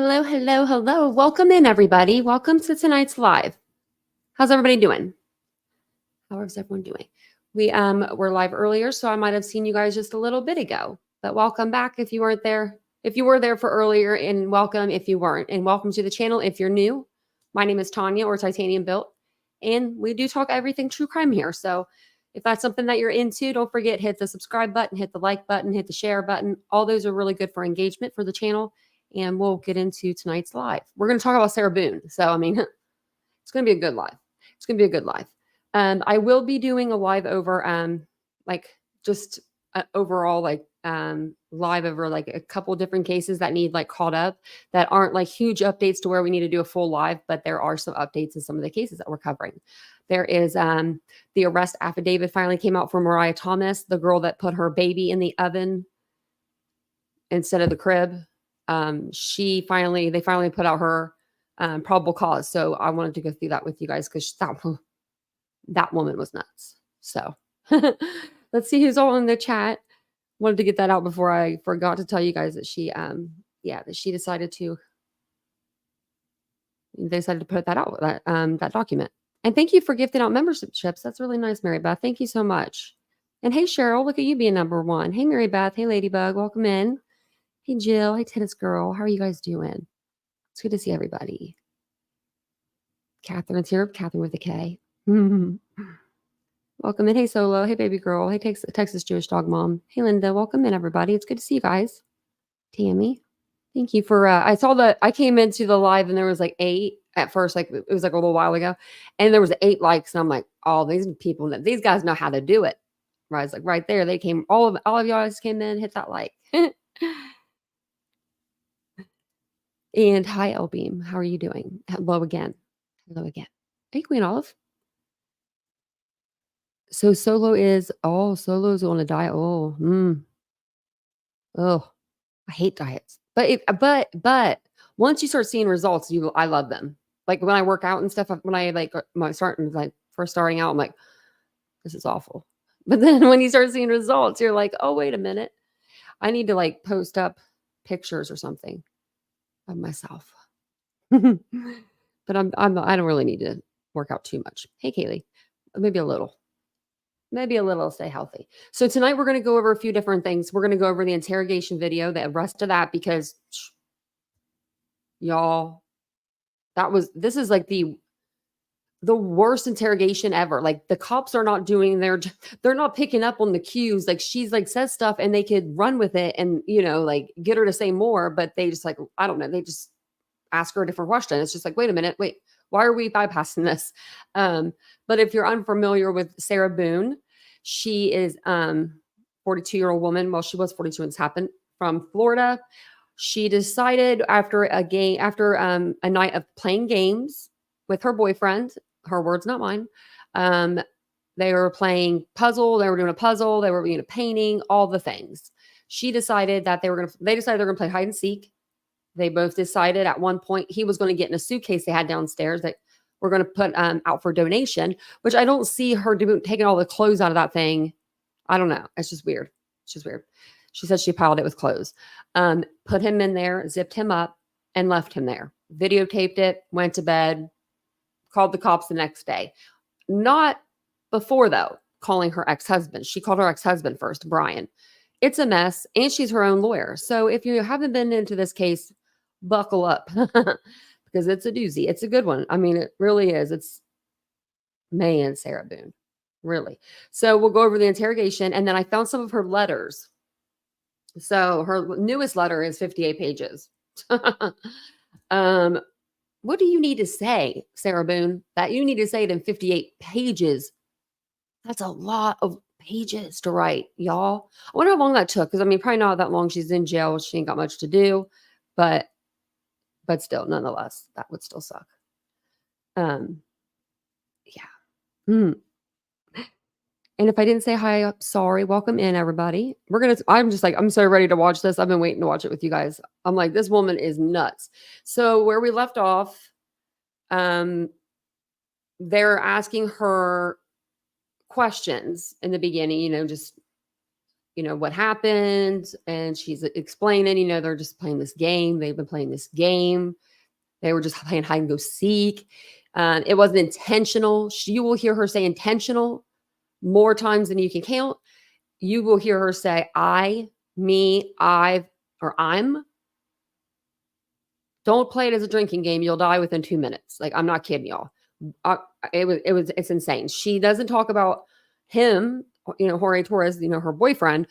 Hello, hello, hello. Welcome in, everybody. Welcome to tonight's live. How's everybody doing? How is everyone doing? We're live earlier, so I might have seen you guys just a little bit ago. But welcome back if you weren't there. If you were there for earlier, and welcome if you weren't. And welcome to the channel if you're new. My name is Tanya, or TitaniumBuilt, and we do talk everything true crime here. So if that's something that you're into, don't forget, hit the subscribe button, hit the like button, hit the share button. All those are really good for engagement for the channel. And we'll get into tonight's live. We're going to talk about Sarah Boone. So, I mean, it's going to be a good live. It's going to be a good live. I will be doing a live over, overall, live over like a couple different cases that need like caught up, that aren't like huge updates to where we need to do a full live, but there are some updates in some of the cases that we're covering. There is the arrest affidavit finally came out for Mariah Thomas, the girl that put her baby in the oven instead of the crib. They finally put out her probable cause. So I wanted to go through that with you guys because that woman was nuts. So let's see who's all in the chat. Wanted to get that out before I forgot to tell you guys that she decided to put that out, that document. And thank you for gifting out membership chips. That's really nice, Mary Beth. Thank you so much. And hey, Cheryl, look at you being number one. Hey, Mary Beth. Hey, Ladybug. Welcome in. Hey, Jill. Hey, Tennis Girl. How are you guys doing? It's good to see everybody. Catherine's here. Catherine with a K. Welcome in. Hey, Solo. Hey, baby girl. Hey, Texas Jewish Dog Mom. Hey, Linda. Welcome in, everybody. It's good to see you guys. Tammy. Thank you for, I came into the live and there was like 8 at first, like it was like a little while ago. And there was 8 likes. And I'm like, oh, these guys know how to do it. Right. It's like right there. They came, all of y'all just came in, hit that like. And hi, Elbeam. How are you doing? Hello again. Hello again. Hey, Queen Olive. So Solo's on a diet. Oh, I hate diets. But once you start seeing results, I love them. Like when I work out and stuff, when I first starting out, I'm like, this is awful. But then when you start seeing results, you're like, oh, wait a minute. I need to like post up pictures or something of myself. But I don't really need to work out too much. Hey, Kaylee, maybe a little to stay healthy. So tonight we're going to go over a few different things. We're going to go over the interrogation video, the rest of that, because y'all, this is like the worst interrogation ever. Like the cops are not doing they're not picking up on the cues. Like she's like says stuff and they could run with it and, like get her to say more, but they just like, I don't know. They just ask her a different question. It's just like, wait a minute, why are we bypassing this? But if you're unfamiliar with Sarah Boone, she is 42-year-old woman. Well, she was 42 when this happened, from Florida. She decided after a night of playing games with her boyfriend, her words, not mine. They were playing puzzle. They were doing a puzzle. They were doing a painting, all the things. She decided that they decided they're going to play hide and seek. They both decided at one point he was going to get in a suitcase they had downstairs that we're going to put out for donation, which I don't see her taking all the clothes out of that thing. I don't know. It's just weird. She said she piled it with clothes. Put him in there, zipped him up, and left him there. Videotaped it, went to bed, called the cops the next day. Not before, though, calling her ex-husband. She called her ex-husband first, Brian. It's a mess, and she's her own lawyer. So if you haven't been into this case, buckle up because it's a doozy. It's a good one. I mean, it really is. It's Sarah Boone, really. So we'll go over the interrogation, and then I found some of her letters. So her newest letter is 58 pages. What do you need to say, Sarah Boone, that you need to say it in 58 pages? That's a lot of pages to write, y'all. I wonder how long that took, because I mean, probably not that long. She's in jail. She ain't got much to do, but still, nonetheless, that would still suck. Yeah. And if I didn't say hi, I'm sorry. Welcome in, everybody. I'm so ready to watch this. I've been waiting to watch it with you guys. I'm like, this woman is nuts. So where we left off, they're asking her questions in the beginning, just what happened. And she's explaining, they're just playing this game. They've been playing this game. They were just playing hide and go seek. It wasn't intentional. You will hear her say intentional more times than you can count. You will hear her say, I, me, I've, or I'm. Don't play it as a drinking game. You'll die within 2 minutes. Like, I'm not kidding y'all. It's insane. She doesn't talk about him, Jorge Torres, her boyfriend.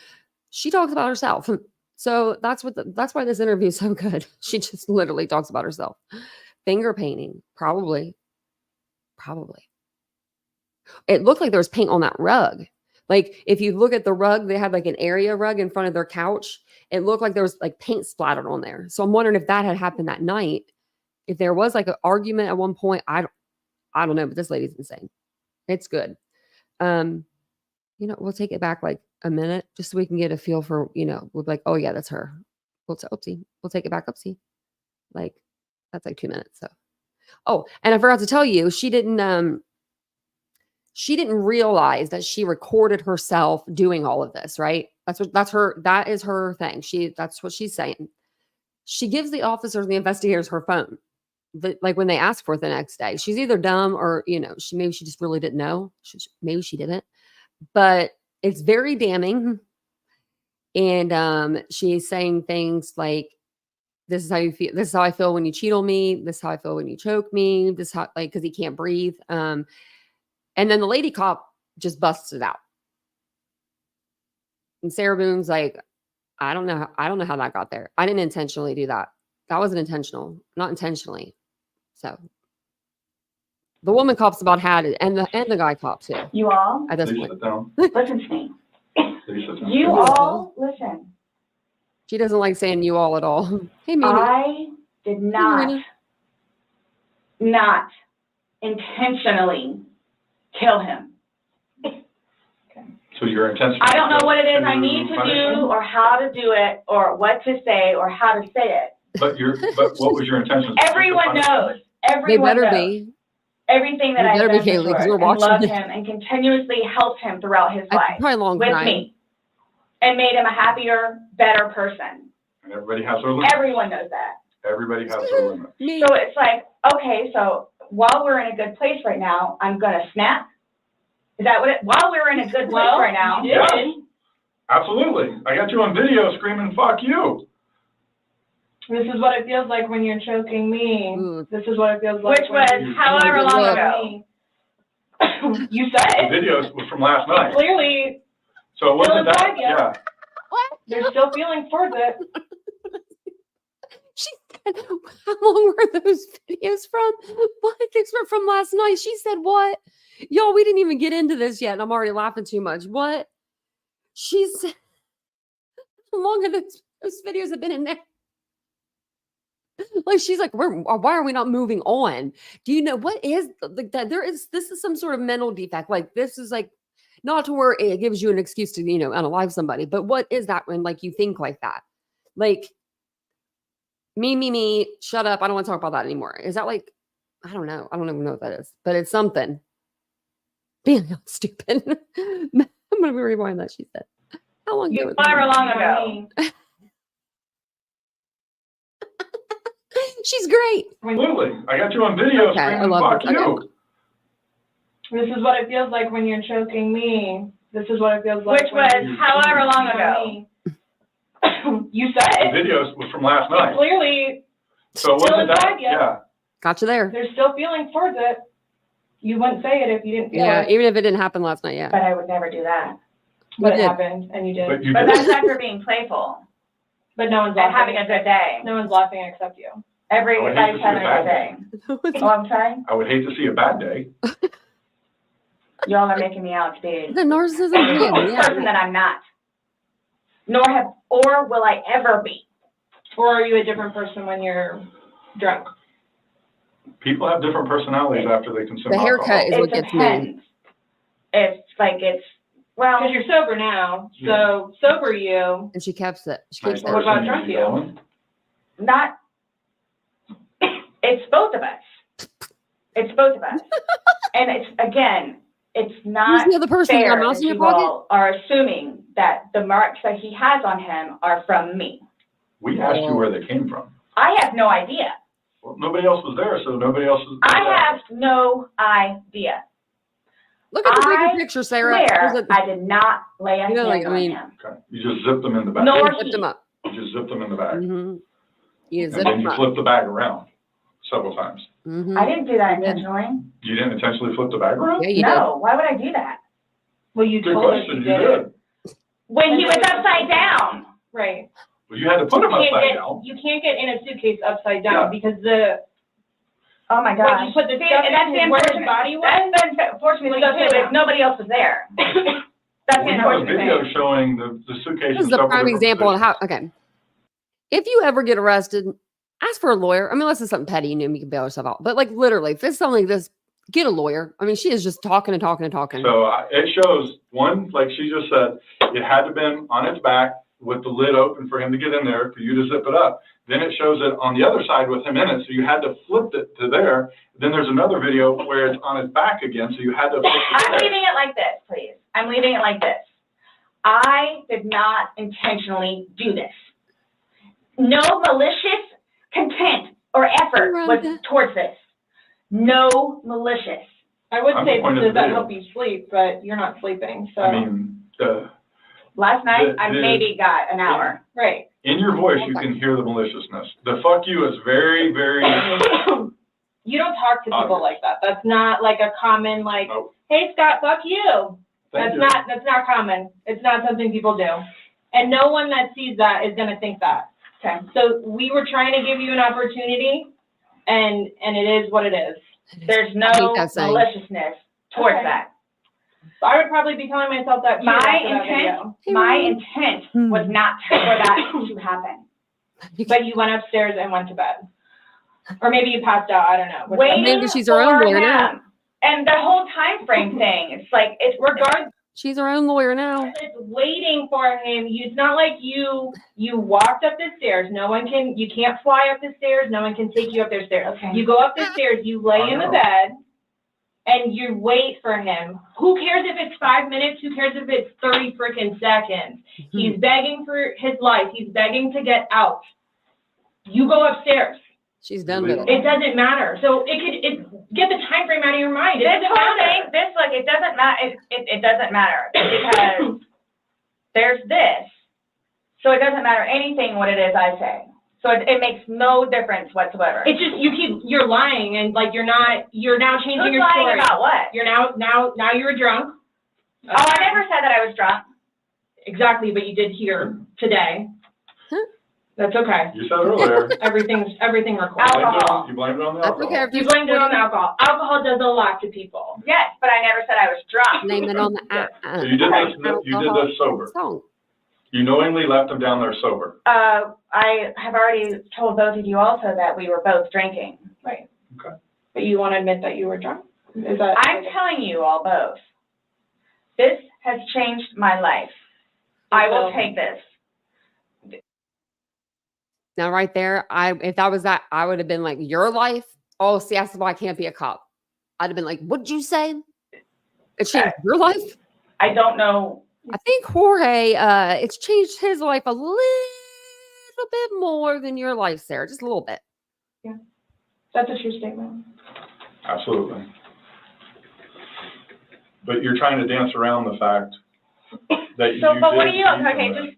She talks about herself. So that's why this interview is so good. She just literally talks about herself. Finger painting, probably. It looked like there was paint on that rug. Like, if you look at the rug, they had like an area rug in front of their couch. It looked like there was like paint splattered on there. So I'm wondering if that had happened that night. If there was like an argument at one point, I don't know, but this lady's insane. It's good. We'll take it back like a minute just so we can get a feel for, we'll be like, oh yeah, that's her. We'll take it back upsie. Like, that's like 2 minutes. So, oh, and I forgot to tell you, she didn't realize that she recorded herself doing all of this, right? That is her thing. That's what she's saying. She gives the officers and the investigators her phone. Like when they ask for it the next day, she's either dumb or, maybe she just really didn't know. Maybe she didn't, but it's very damning. And she's saying things like, this is how you feel. This is how I feel when you cheat on me. This is how I feel when you choke me. This is how, like, cause he can't breathe. And then the lady cop just busts it out. And Sarah Boone's like, I don't know how that got there. I didn't intentionally do that. That wasn't intentional, not intentionally. So the woman cops about had it, and the guy cop too. You all, at this point. listen to me. You all, listen. She doesn't like saying you all at all. Hey, Mimi. I did not intentionally kill him. So your intention. I don't know what it is I need to do, or how to do it, or what to say, or how to say it. But what was your intention? Everyone knows. They better be. Everything that I've done for George, and loved it. him, and continuously helped him throughout his life with me, and made him a happier, better person. And everybody has their limits. Everyone knows that. Everybody has their limits. So it's like, okay, so while we're in a good place right now, I'm gonna snap. Is that what it? While we're in a good place right now. Yes, absolutely. I got you on video screaming, "Fuck you." This is what it feels like when you're choking me. This is what it feels like. Which was however long ago. You said. The video was from last night. Clearly. So it wasn't that. Yeah. What? There's still feelings towards it. She said, how long were those videos from? What? These were from last night. She said, what? Y'all, we didn't even get into this yet, and I'm already laughing too much. What? She said, how long have those videos have been in there? Like, she's like, why are we not moving on? Do you know what is that? This is some sort of mental defect. Like, this is like, not to where it gives you an excuse to, unalive somebody, but what is that when like you think like that? Like, me, shut up. I don't want to talk about that anymore. Is that like, I don't know. I don't even know what that is, but it's something. Being stupid. I'm going to rewind that. She said, how long ago? However long ago. She's great. Absolutely. I got you on video screaming, "Fuck you." This is what it feels like when you're choking me. This is what it feels like. Which was however long ago. You said. The video was from last night. Clearly. So it wasn't that. Yeah. Got you there. There's still feelings towards it. You wouldn't say it if you didn't feel it. Yeah, even if it didn't happen last night. Yeah. But I would never do that. But it happened, and you did. But that's after being playful. But no one's laughing. And having a good day. No one's laughing except you. Everybody's having a good day. Oh, I'm sorry? I would hate to see a bad day. Y'all are making me out to be the narcissism person that I'm not. Or will I ever be. Or are you a different person when you're drunk? People have different personalities after they consume the haircut alcohol. is what gets me. Well, because you're sober now, so sober you. And she keeps it. What about drunk you? Not. It's both of us. It's both of us. And it's not the other person fair mouse that in your you pocket? all are assuming that the marks that he has on him are from me. We asked you where they came from. I have no idea. Well, nobody else was there, so nobody else was. I have no idea. Look at the I bigger picture, Sarah. Swear, I did not lay a You know, hand like, I mean- on him. Okay. You just zipped them in the bag. Nor Lift them up. You just zipped them in the bag. Mm-hmm. You And zip then them you up. flipped the bag around several times. Mm-hmm. I didn't do that intentionally. You didn't intentionally flip the bag around? Yeah, you No, why would I do that? Well, you Good told us question, you you did it. did. When he was upside down. Right. Well, you had to put them upside down. You can't get in a suitcase upside down Yeah. because the Oh my when gosh. you put the See, stuff and that's in the where his unfortunate. body was. That's the unfortunate thing too, is nobody else was there. That's the We have a unfortunate video thing. showing the suitcase. This is in the several prime different example of positions. how. Okay, if you ever get arrested, ask for a lawyer. I mean, unless it's something petty, you know, you can bail yourself out. But like literally, if it's something like this, get a lawyer. I mean, she is just talking and talking and talking. So it shows, one, like she just said, it had to been on its back with the lid open for him to get in there, for you to zip it up. Then it shows it on the other side with him in it, so you had to flip it to there. Then there's another video where it's on his back again, so you had to flip it I'm to there. leaving it like this, please. I'm leaving it like this. I did not intentionally do this. No malicious content or effort was towards this. No malicious. I would I'm say, the point of does the that video. help you sleep? But you're not sleeping, so. I mean, Last night, I The- maybe got an hour. Right. in your voice, you can hear the maliciousness. The fuck you is very, very, You don't talk to people Obvious. like that. That's not like a common, like, Nope. hey, Scott, fuck you. thank you. That's not common. It's not something people do. And no one that sees that is gonna think that. Okay. So we were trying to give you an opportunity, and it is what it is. There's I no hate that saying. maliciousness towards Okay. that. So I would probably be telling myself that too My after that intent- video. Hey, My Ryan. intent was not for that to happen. But you went upstairs and went to bed. Or maybe you passed out, I don't know. Whichever. Waiting Maybe she's her own for lawyer now. him. And the whole time frame thing, it's like, it's regardless. She's her own lawyer now. It's waiting for him. It's not like you walked up the stairs. You can't fly up the stairs. No one can take you up the stairs. Okay. You go up the stairs, you lay I in the know. bed, and you wait for him. Who cares if it's 5 minutes? Who cares if it's 30 freaking seconds? He's begging for his life. He's begging to get out. You go upstairs. She's done with it. It doesn't matter. So get the time frame out of your mind. It This doesn't whole matter. thing, it doesn't matter, it doesn't matter, because there's this, so it doesn't matter anything what it is I say. So it makes no difference whatsoever. It's just you're lying, and like you're now changing Who's your lying story. about what? You're now you're drunk. Oh, I never said that I was drunk. Exactly, but you did here today. Huh? That's okay. You said earlier. Everything recorded. Alcohol. You blamed it on the That's alcohol. okay. If You blamed it on alcohol. Alcohol does a lot to people. Yes, but I never said I was drunk. Name it on the So you did this sober. song. You knowingly left them down there sober. I have already told both of you also that we were both drinking. Right. Okay. But you want to admit that you were drunk? Is that? I'm telling you all both. This has changed my life. I will take this. Now, right there, if that was that, I would have been like, your life? Oh, see, that's why I can't be a cop. I'd have been like, what'd you say? It changed your life? I don't know. I think Jorge, it's changed his life a little bit more than your life, Sarah. Just a little bit. That's a true statement. Absolutely. But you're trying to dance around the fact that you So, did but what are you, leave them okay, there. just,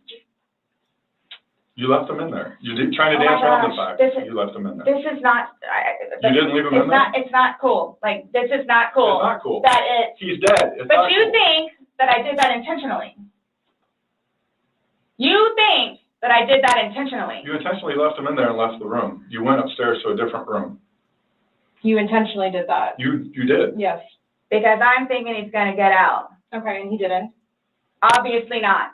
You left them in there. You did, trying to Oh my dance around the gosh, fact this that is- you left them in there. this is not, You didn't leave them in there? it's not cool. Like, this is not cool. It's not cool. That it, He's dead. It's but not you cool. think that I did that intentionally. You think that I did that intentionally. You intentionally left them in there and left the room. You went upstairs to a different room. You intentionally did that. You did. Yes. Because I'm thinking he's gonna get out. Okay, and he didn't. Obviously not.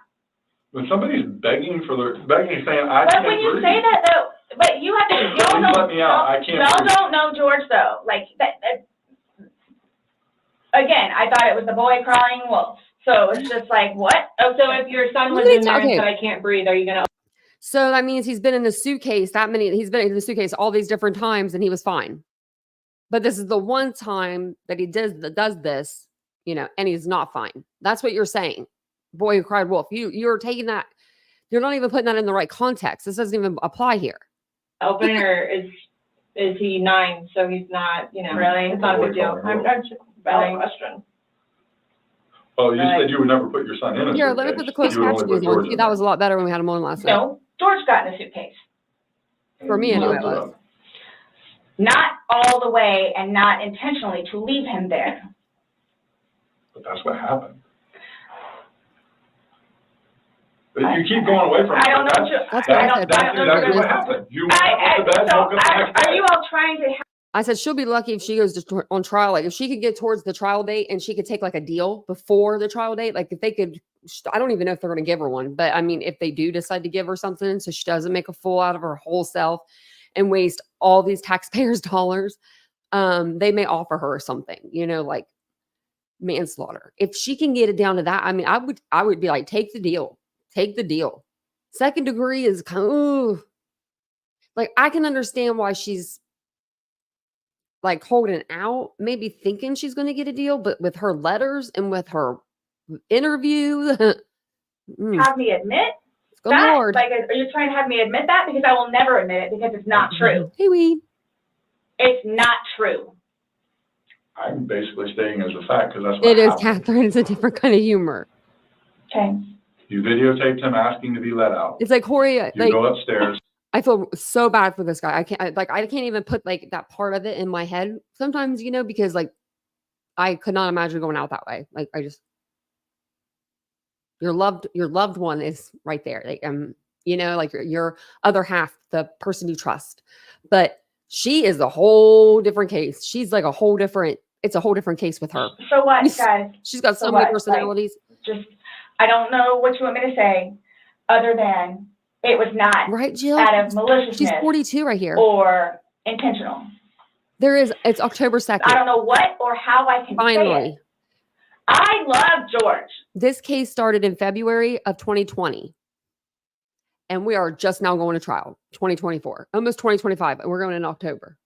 When somebody's begging, saying, I But can't when you breathe. say that though, but you have to, y'all Please don't, let me out. I can't y'all breathe. don't know George though. Like, again, I thought it was the boy crying wolf. So it's just like, what? Oh, so if your son was Let me in there tell- and okay. said, I can't breathe, are you going to? So that means he's been in the suitcase he's been in the suitcase all these different times and he was fine. But this is the one time that he does this, and he's not fine. That's what you're saying. boy who cried wolf. You're taking that. You're not even putting that in the right context. This doesn't even apply here. Opener is he 9? So he's not, Really? it's not a big deal. I'm just asking a question. Oh, you said you would never put your son in a Here, suitcase. let me put the closed You would only captions put on. George See, in that there. was a lot better when we had him on last night. No, George got in a suitcase. For me, anyway, it Looked it was. up. Not all the way and not intentionally to leave him there. But that's what happened. But you keep going away from it. I don't know. That's what I said. That's exactly what happened. You went up to bed, woke up the next Are day. you all trying to? I said she'll be lucky if she goes on trial. Like if she could get towards the trial date and she could take like a deal before the trial date. Like if they could, I don't even know if they're going to give her one, but I mean, if they do decide to give her something, so she doesn't make a fool out of her whole self and waste all these taxpayers' dollars, they may offer her something, like manslaughter. If she can get it down to that, I mean, I would be like, take the deal. Second degree is kind of, like, I can understand why she's like holding out, maybe thinking she's going to get a deal, but with her letters and with her interview, Have me admit good that? Lord. Like, are you trying to have me admit that? Because I will never admit it because it's not true. Hey, wee. It's not true. I'm basically stating as a fact because that's what It is, happened. Catherine. It's a different kind of humor. Okay. You videotaped him asking to be let out. It's like Corey, You like, go upstairs. I feel so bad for this guy. I can't even put like that part of it in my head sometimes, because like I could not imagine going out that way. Like your loved one is right there. Like, like your other half, the person you trust. But she is a whole different case. She's like it's a whole different case with her. So what, guys? She's got so So many what? personalities. Just, I don't know what you want me to say other than it was not Right, Jill? out of maliciousness She's 42 right here. or intentional. It's October 2nd. I don't know what or how I can say Finally. it. I love George. This case started in February of 2020. And we are just now going to trial, 2024, almost 2025. And we're going in October.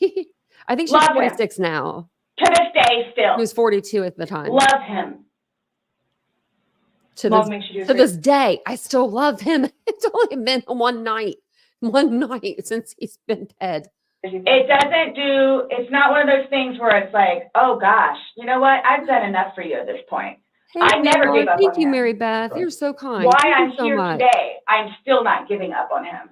I think she's Love him. 46 now. To this day, still. She was 42 at the time. Love him. Love makes you do To great. this day, I still love him. It's only been one night since he's been dead. It's not one of those things where it's like, oh gosh, you know what? I've done enough for you at this point. Hey, I never Mary, gave up Thank on you, him. Mary Beth. You're so kind. Why Thank you I'm so here much. today, I'm still not giving up on him.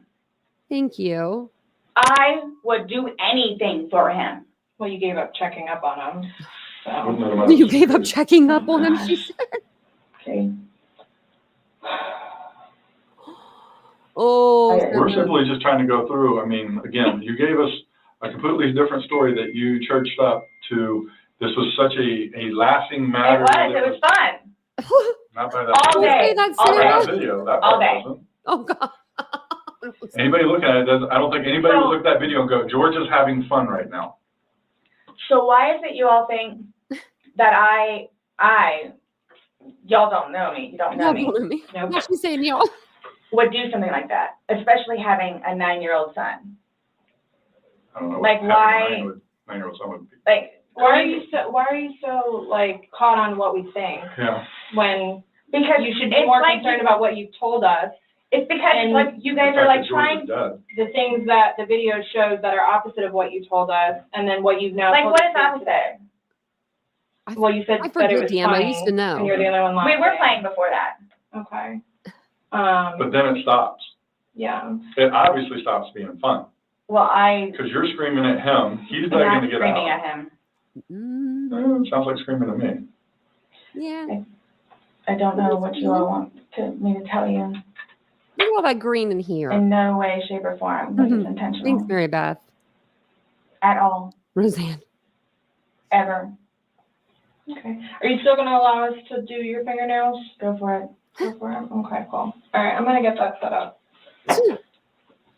Thank you. I would do anything for him. Well, you gave up checking up on him. So. Wouldn't let him out of You the gave up suitcase. checking up on him, she said. Okay. Oh, We're simply just trying to go through. I mean, again, you gave us a completely different story that you churched up to. This was such a lasting matter. It was fun. Not by that. All Don't say day. that, All By Sarah. that video. That All part day. wasn't. Oh, God. Anybody looking at it doesn't. I don't think anybody would look at that video and go, "George is having fun right now." So why is it you all think that y'all don't know me, you don't know me, No, yeah, she's saying y'all. would do something like that, especially having a 9-year-old son? I don't know. Like, what why- 9-year-old son would be. Like, Why are you so like caught on what we think Yeah. when because you should be it's more like concerned about what you told us, it's because and like you guys The are fact like that George trying, is dead. the things that the video shows that are opposite of what you told us, and then what you've now like told what us is opposite? Well, you said I that it forget, was Deanna. I funny, used to know. and you're the only one laughing. We were playing before that. Okay. But then it stops. Yeah. It obviously stops being fun Well, I because you're screaming at him. He's am begging not to get screaming out. at him. Sounds like screaming at me. Yeah. I don't know what you all want me to tell you. Look at all that green in here. In no way, shape, or form was Mhm. it intentional. Thanks, Mary Beth. At all. Roseanne. Ever. Okay. Are you still gonna allow us to do your fingernails? Go for it. Go for it. Okay, cool. All right, I'm gonna get that set up.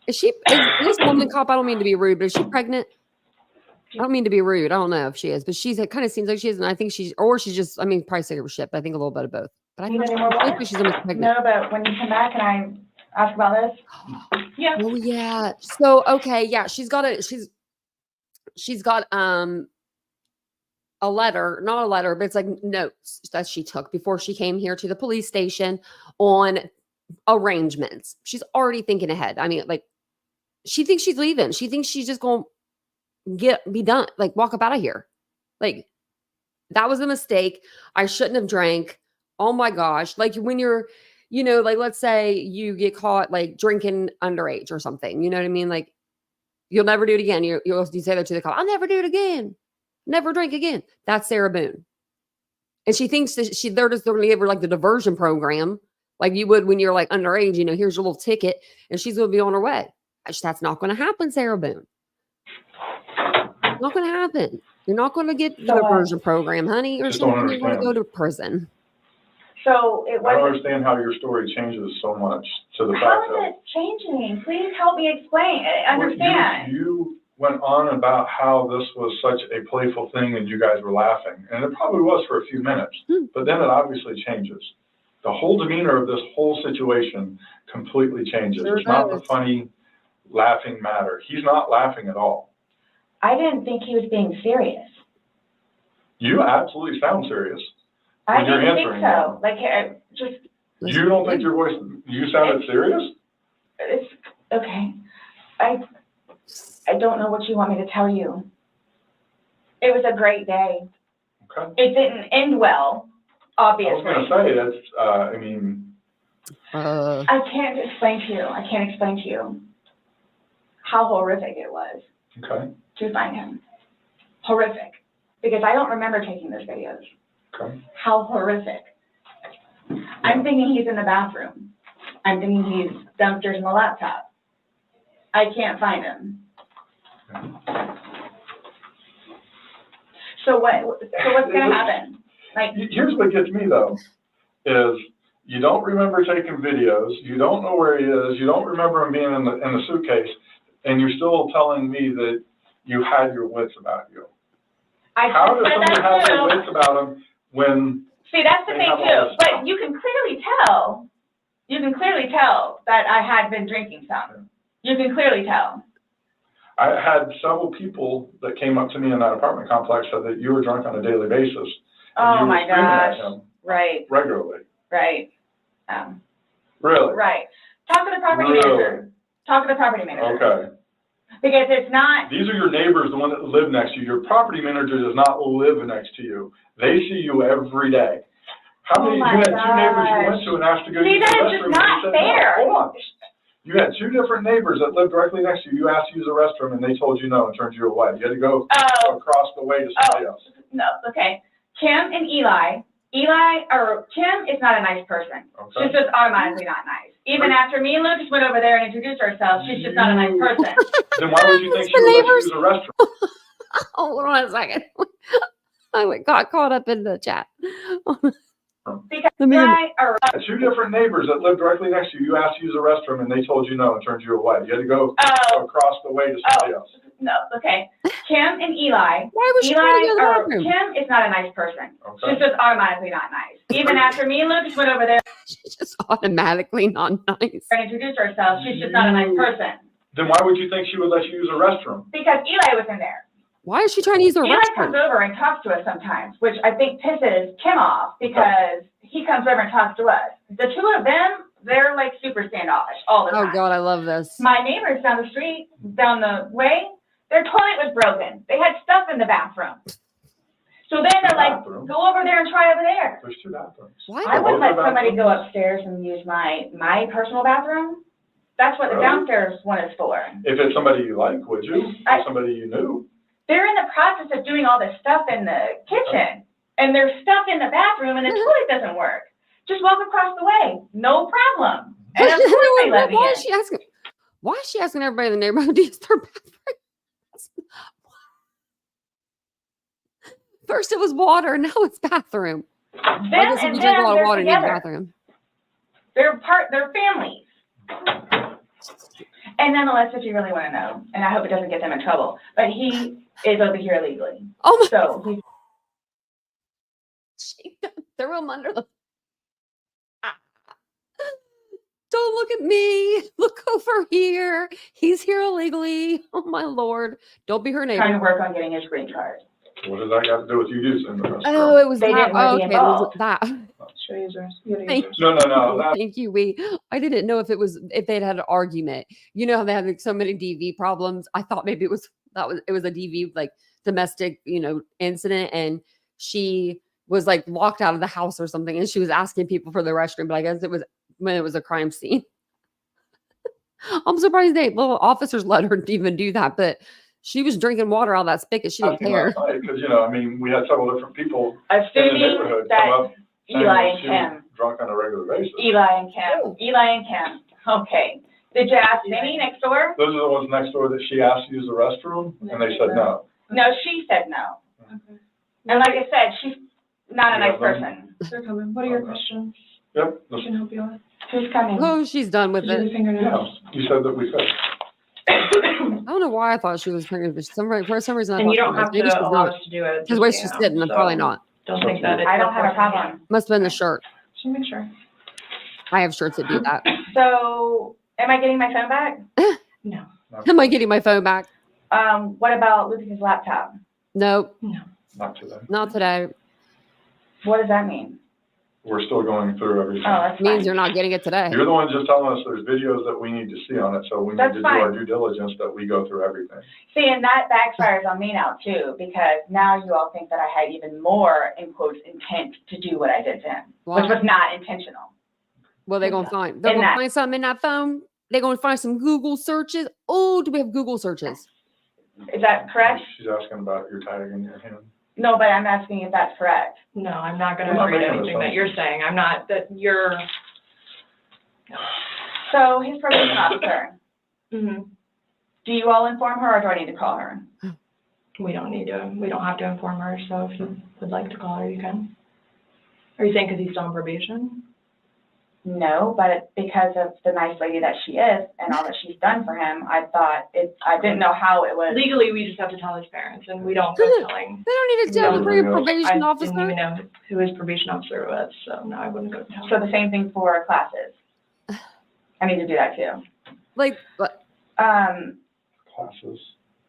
Is this woman cop? I don't mean to be rude, but is she pregnant? I don't mean to be rude. I don't know if she is, but it kind of seems like she is, and I think she's just. I mean, probably sick of her shit, but I think a little bit of both. But I Need think any more water? she's almost pregnant. No, but when you come back, can I ask about this? Yeah. Oh yeah. So okay, yeah, she's got a letter, not a letter, but it's like notes that she took before she came here to the police station on arrangements. She's already thinking ahead. I mean, like, she thinks she's leaving. She thinks she's just going to be done, like walk up out of here. Like, that was a mistake. I shouldn't have drank. Oh my gosh. Like when you're, like let's say you get caught like drinking underage or something, you know what I mean? Like you'll never do it again. You say that to the cop. I'll never do it again. Never drink again. That's Sarah Boone. And she thinks that they're going to give her like the diversion program, like you would when you're like underage, here's your little ticket and she's going to be on her way. That's not going to happen, Sarah Boone. Not going to happen. You're not going to get the diversion program, honey, or something. You're going to go to prison. So it was. I don't understand how your story changes so much to the fact that. How is it changing? Please help me explain. Understand. You went on about how this was such a playful thing and you guys were laughing, and it probably was for a few minutes, but then it obviously changes. The whole demeanor of this whole situation completely changes. It's not the funny, laughing matter. He's not laughing at all. I didn't think he was being serious. You absolutely sound serious. I didn't think so. Like, just. You don't think your voice, you sounded serious? It's okay. I don't know what you want me to tell you. It was a great day. Okay. It didn't end well, obviously. I was going to say, that's, I can't explain to you. I can't explain to you how horrific it was. Okay. To find him. Horrific. Because I don't remember taking those videos. Okay. How horrific. I'm thinking he's in the bathroom. I'm thinking he's downstairs in the laptop. I can't find him. So what's going to happen? Like, here's what gets me though, is you don't remember taking videos, you don't know where he is, you don't remember him being in the suitcase, and you're still telling me that you had your wits about you. How does someone have their wits about him when? See, that's the thing too. But you can clearly tell that I had been drinking some. You can clearly tell. I had several people that came up to me in that apartment complex said that you were drunk on a daily basis. Oh my gosh. Right. Regularly. Right. Really? Right. Talk to the property manager. Talk to the property manager. Okay. Because it's not. These are your neighbors, the one that live next to you. Your property manager does not live next to you. They see you every day. How many? You had two neighbors you went to and asked to go use the restroom. See, that is just not fair. No, hold on. You had two different neighbors that lived directly next to you. You asked to use the restroom and they told you no and turned you away. You had to go across the way to somebody else. No, okay. Kim and Kim is not a nice person. Okay. She's just automatically not nice. Even after me and Lucas went over there and introduced ourselves, she's just not a nice person. Then why would you think she would let you use the restroom? Hold on a second. I got caught up in the chat. Because two different neighbors that lived directly next to you. You asked to use the restroom and they told you no and turned you away. You had to go across the way to somebody else. No, okay. Kim and Eli. Why was she trying to go to the bathroom? Kim is not a nice person. Okay. She's just automatically not nice. Even after me and Lucas went over there. She's just automatically not nice. And introduced herself. She's just not a nice person. Then why would you think she would let you use a restroom? Because Eli was in there. Why is she trying to use her restroom? Eli comes over and talks to us sometimes, which I think pisses Kim off because he comes over and talks to us. The two of them, they're like super standoffish all the time. Oh God, I love this. My neighbors down the street, down the way, their toilet was broken. They had stuff in the bathroom. So then they're like, go over there and try over there. There's two bathrooms. Why? I wouldn't let somebody go upstairs and use my personal bathroom. That's what the downstairs one is for. If it's somebody you like, would you? Or somebody you knew? They're in the process of doing all this stuff in the kitchen. And there's stuff in the bathroom and the toilet doesn't work. Just walk across the way. No problem. And of course they let me in. Why is she asking everybody in the neighborhood to use their bathroom? First it was water, now it's bathroom. Them and them, they're together. In the bathroom. They're families. And nonetheless, if you really want to know, and I hope it doesn't get them in trouble, but he is over here illegally. Oh my God. She threw him under the. Don't look at me. Look over here. He's here illegally. Oh my Lord. Don't be her neighbor. Trying to work on getting his green card. What does that got to do with you using the restroom? Oh, it was They that. didn't want Oh, to be okay, it was involved. that. Should I use yours? You gotta use Thank yours. No, that, Thank you. I didn't know if it was if they'd had an argument. You know how they had like so many DV problems. I thought maybe it was a DV like domestic, incident, and she was like locked out of the house or something, and she was asking people for the restroom. But I guess it was when it was a crime scene. I'm surprised little officers let her even do that, but she was drinking water out of that spigot. She didn't care. Because, we had several different people in the Assuming neighborhood come that up saying Eli that and she was Kim, drunk on a regular basis. Oh. Eli and Kim, okay. Did you ask Vinny next door? Those are the ones next door that she asked to use the restroom, and they said no. No, she said no. Okay. And like I said, she's not a Yeah, nice person. They're coming. What are your questions? Yep. I can help you with. Who's coming? Oh, she's done with Did you do it. the fingernails? Yeah, you said that we could. I don't know why I thought she was pregnant, but for some reason I And thought you don't she was. have Maybe she's to allow not. us to do it. Because the way she's sitting, I'm probably not. Don't think that it's. I don't have a problem. Must have been the shirt. Should make sure. I have shirts that do that. So, am I getting my phone back? No. Am I getting my phone back? What about Lucas's laptop? Nope, Not today. not today. What does that mean? We're still going through everything. Oh, that's Means fine. you're not getting it today. You're the one just telling us there's videos that we need to see on it, so we need That's to do fine. our due diligence that we go through everything. See, and that backfires on me now too, because now you all think that I had even more, in quotes, intent to do what I did to him, which Why? was not intentional. Well, they're gonna find. They're In gonna that- find something in that phone. They're gonna find some Google searches. Oh, do we have Google searches? Is that correct? She's asking about your tag in your hand. No, but I'm asking if that's correct. No, I'm not gonna I'm not agree to making anything that assumptions. you're saying. I'm not, that you're. So his probation officer, Mm-hmm. do you all inform her or do I need to call her? We don't have to inform her, so if you would like to call her, you can. Are you saying because he's still on probation? No, but it's because of the nice lady that she is and all that she's done for him. I didn't know how it was. Legally, we just have to tell his parents, and we don't go telling. They don't need to tell No. the free I probation didn't officer. even know who his probation officer was, so no, I wouldn't go tell. So the same thing for classes. I need to do that too. Like, what? Classes.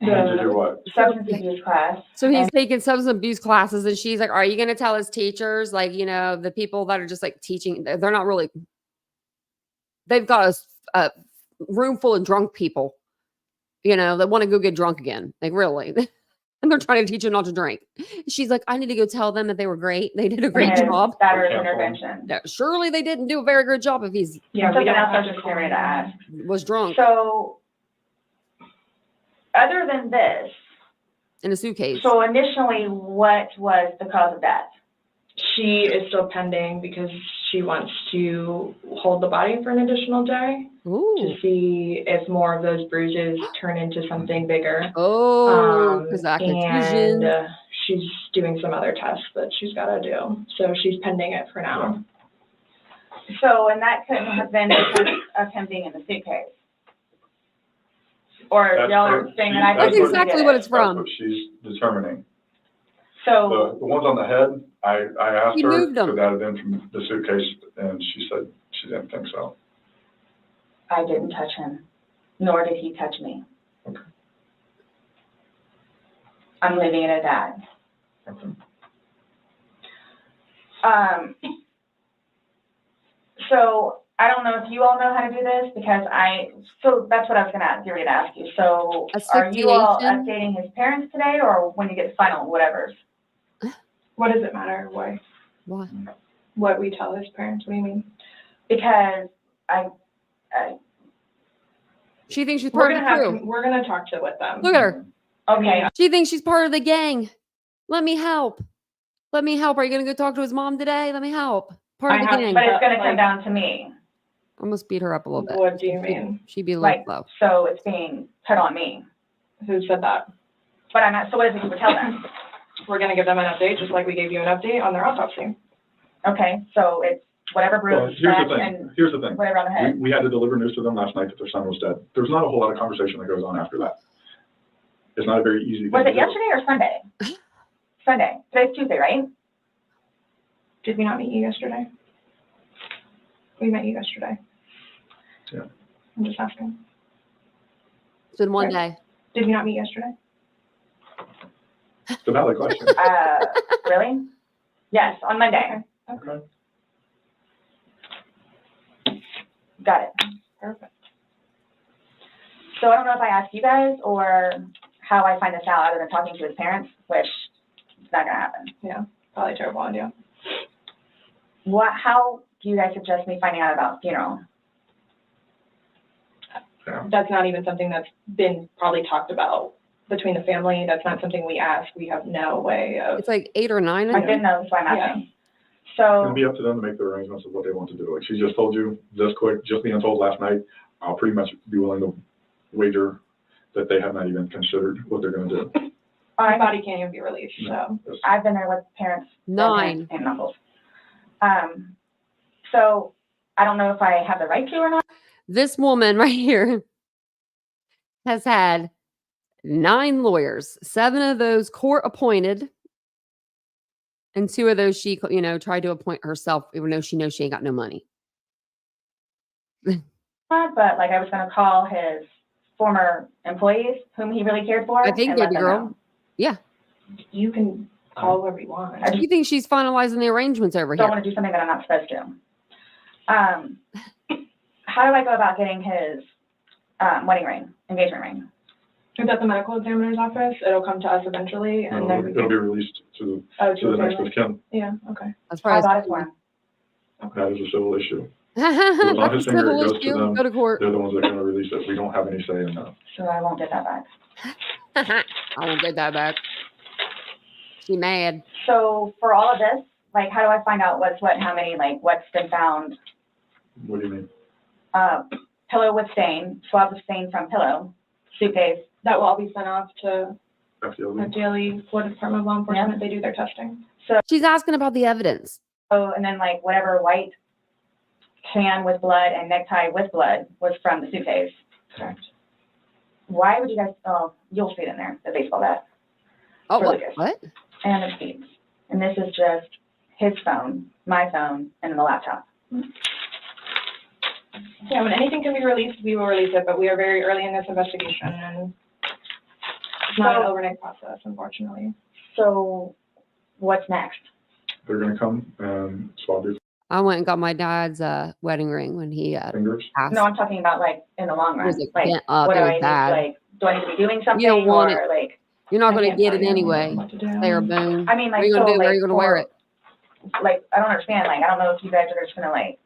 You need to do what? Substance abuse class. So he's taking substance abuse classes, and she's like, "Are you going to tell his teachers, like, the people that are just like teaching? They're not really. They've got a room full of drunk people, that want to go get drunk again. Like, really." And they're trying to teach them not to drink. She's like, I need to go tell them that they were great. They did a great And job. that is Yeah. intervention. No, surely they didn't do a very good job if he's Yeah, we Something don't else I have was to just call getting ready to him. ask. was drunk So, other than this, in a suitcase. so initially, what was the cause of death? She is still pending because she wants to hold the body for an additional day to Ooh. see if more of those bruises turn into something bigger. Oh, because that confusion. And she's doing some other tests that she's got to do. So she's pending it for now. So, and that couldn't have been because of him being in the suitcase? Or That's y'all are what saying she- that I That's didn't exactly get what it. it's from. That's what she's determining. So, The ones on the head, I asked He her, moved them. could that have been from the suitcase, and she said she didn't think so. I didn't touch him, nor did he touch me. Okay. I'm leaving it at that. Okay. So I don't know if you all know how to do this because so that's what I was gonna get ready to ask you. So are you all Asphyxiation? updating his parents today or when you get final whatevers? What does it matter? Why? Why? What we tell his parents? What do you mean? Because She thinks she's part of the crew. We're gonna talk with them. Look at her. okay, She thinks she's part of the gang. Let me help. Let me help. Are you going to go talk to his mom today? Let me help. Part of I the have- gang. but it's gonna Like- come down to me. I almost beat her up a little bit. What do you mean? She'd be Like, low. so it's being put on me. Who said that? But I'm not, so what is it you would tell them? We're gonna give them an update, just like we gave you an update on their autopsy. Okay, so it's whatever Well, bruise, here's the scratch, thing, and here's the thing. whatever on the head. We had to deliver news to them last night that their son was dead. There's not a whole lot of conversation that goes on after that. It's not a very easy thing Was to it do. yesterday or Sunday? Sunday. Today's Tuesday, right? Did we not meet you yesterday? We met you yesterday. Yeah. I'm just asking. It's been one Right. day. Did we not meet yesterday? It's a valid question. Really? Yes, on Monday. Okay. Got it. Perfect. So I don't know if I asked you guys or how I find this out other than talking to his parents, which is not gonna happen. Yeah, probably a terrible idea. How do you guys suggest me finding out about funeral? Yeah. That's not even something that's been probably talked about between the family. That's not something we ask. We have no way of. It's like 8 or 9. I didn't know, that's why I'm asking. It'll So, be up to them to make the arrangements of what they want to do. Like she just told you this quick, just being told last night, I'll pretty much be willing to wager that they have not even considered what they're gonna do. My body can't even be released, so. I've been there with parents. 9. And uncles. So I don't know if I have the right to or not. This woman right here has had 9 lawyers, 7 of those court appointed, and 2 of those she, tried to appoint herself, even though she knows she ain't got no money. But like I was gonna call his former employees whom he really cared for. I think, and let baby them girl. know. Yeah. You can call whoever you want. I You think she's finalizing the arrangements over don't here? want to do something that I'm not supposed to. How do I go about getting his wedding ring, engagement ring? It's at the medical examiner's office. It'll come to us eventually, and then we It'll can. be released to Oh, the next family. of kin. Yeah, okay. That's I probably bought it for him. That is a civil issue. That's on a his finger, civil it goes to issue. them. Go to court. They're the ones that are gonna release it. We don't have any say in that. So I won't get that back. I won't get that back. She mad. So for all of this, like, how do I find out what's what, how many, like, what's been found? What do you mean? Pillow with stain, swab with stain from pillow, suitcase. That will all be sent off to FDLE? daily Florida Department of Law Enforcement. They do their testing. She's asking about the evidence. Oh, and then like whatever white can with blood and necktie with blood was from the suitcase. Correct. Why would you guys, oh, you'll see it in there, the baseball bat Oh, For what? Lucas. What? and the seats. And this is just his phone, my phone, and the laptop. Yeah, when anything can be released, we will release it, but we are very early in this investigation, and it's not an overnight process, unfortunately. So what's next? They're gonna come and swab your I went and got my dad's wedding ring when he fingers. passed. No, I'm talking about like in the long It run. was Like, bent up. what It do was I need, bad. like, do I need to be doing something? You don't want or it. like, You're not I going to can't get tell it you anyway. what to do. Sarah Boone. I mean, What like, are you going to so, do? Where are like, you going to wear it? Like, I don't understand. Like, I don't know if you guys are just gonna like,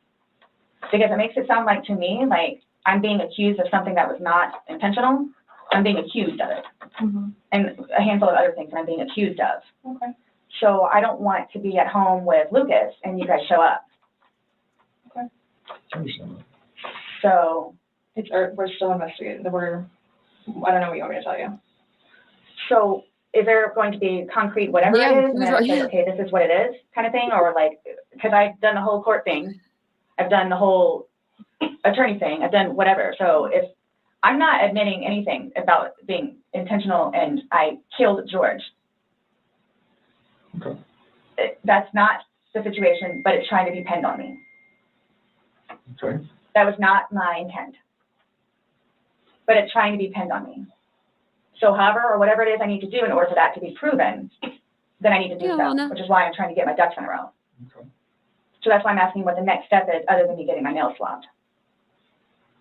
because it makes it sound like to me, like I'm being accused of something that was not intentional. I'm being accused of it. Mhm. And a handful of other things that I'm being accused of. Okay. So I don't want to be at home with Lucas and you guys show up. I understand that. So, We're still investigating. I don't know what you want me to tell you. so is there going to be concrete whatever Yeah, it is? And then it's yeah. like, okay, this is what it is kind of thing? Or like, because I've done the whole court thing. I've done the whole attorney thing. I've done whatever. So if I'm not admitting anything about being intentional and I killed George. Okay. That's not the situation, but it's trying to be pinned on me. Okay. That was not my intent. But it's trying to be pinned on me. So however, or whatever it is I need to do in order for that to be proven, then I need to do Yeah, so, no. which is why I'm trying to get my ducks in a row. Okay. So that's why I'm asking what the next step is, other than me getting my nails swabbed.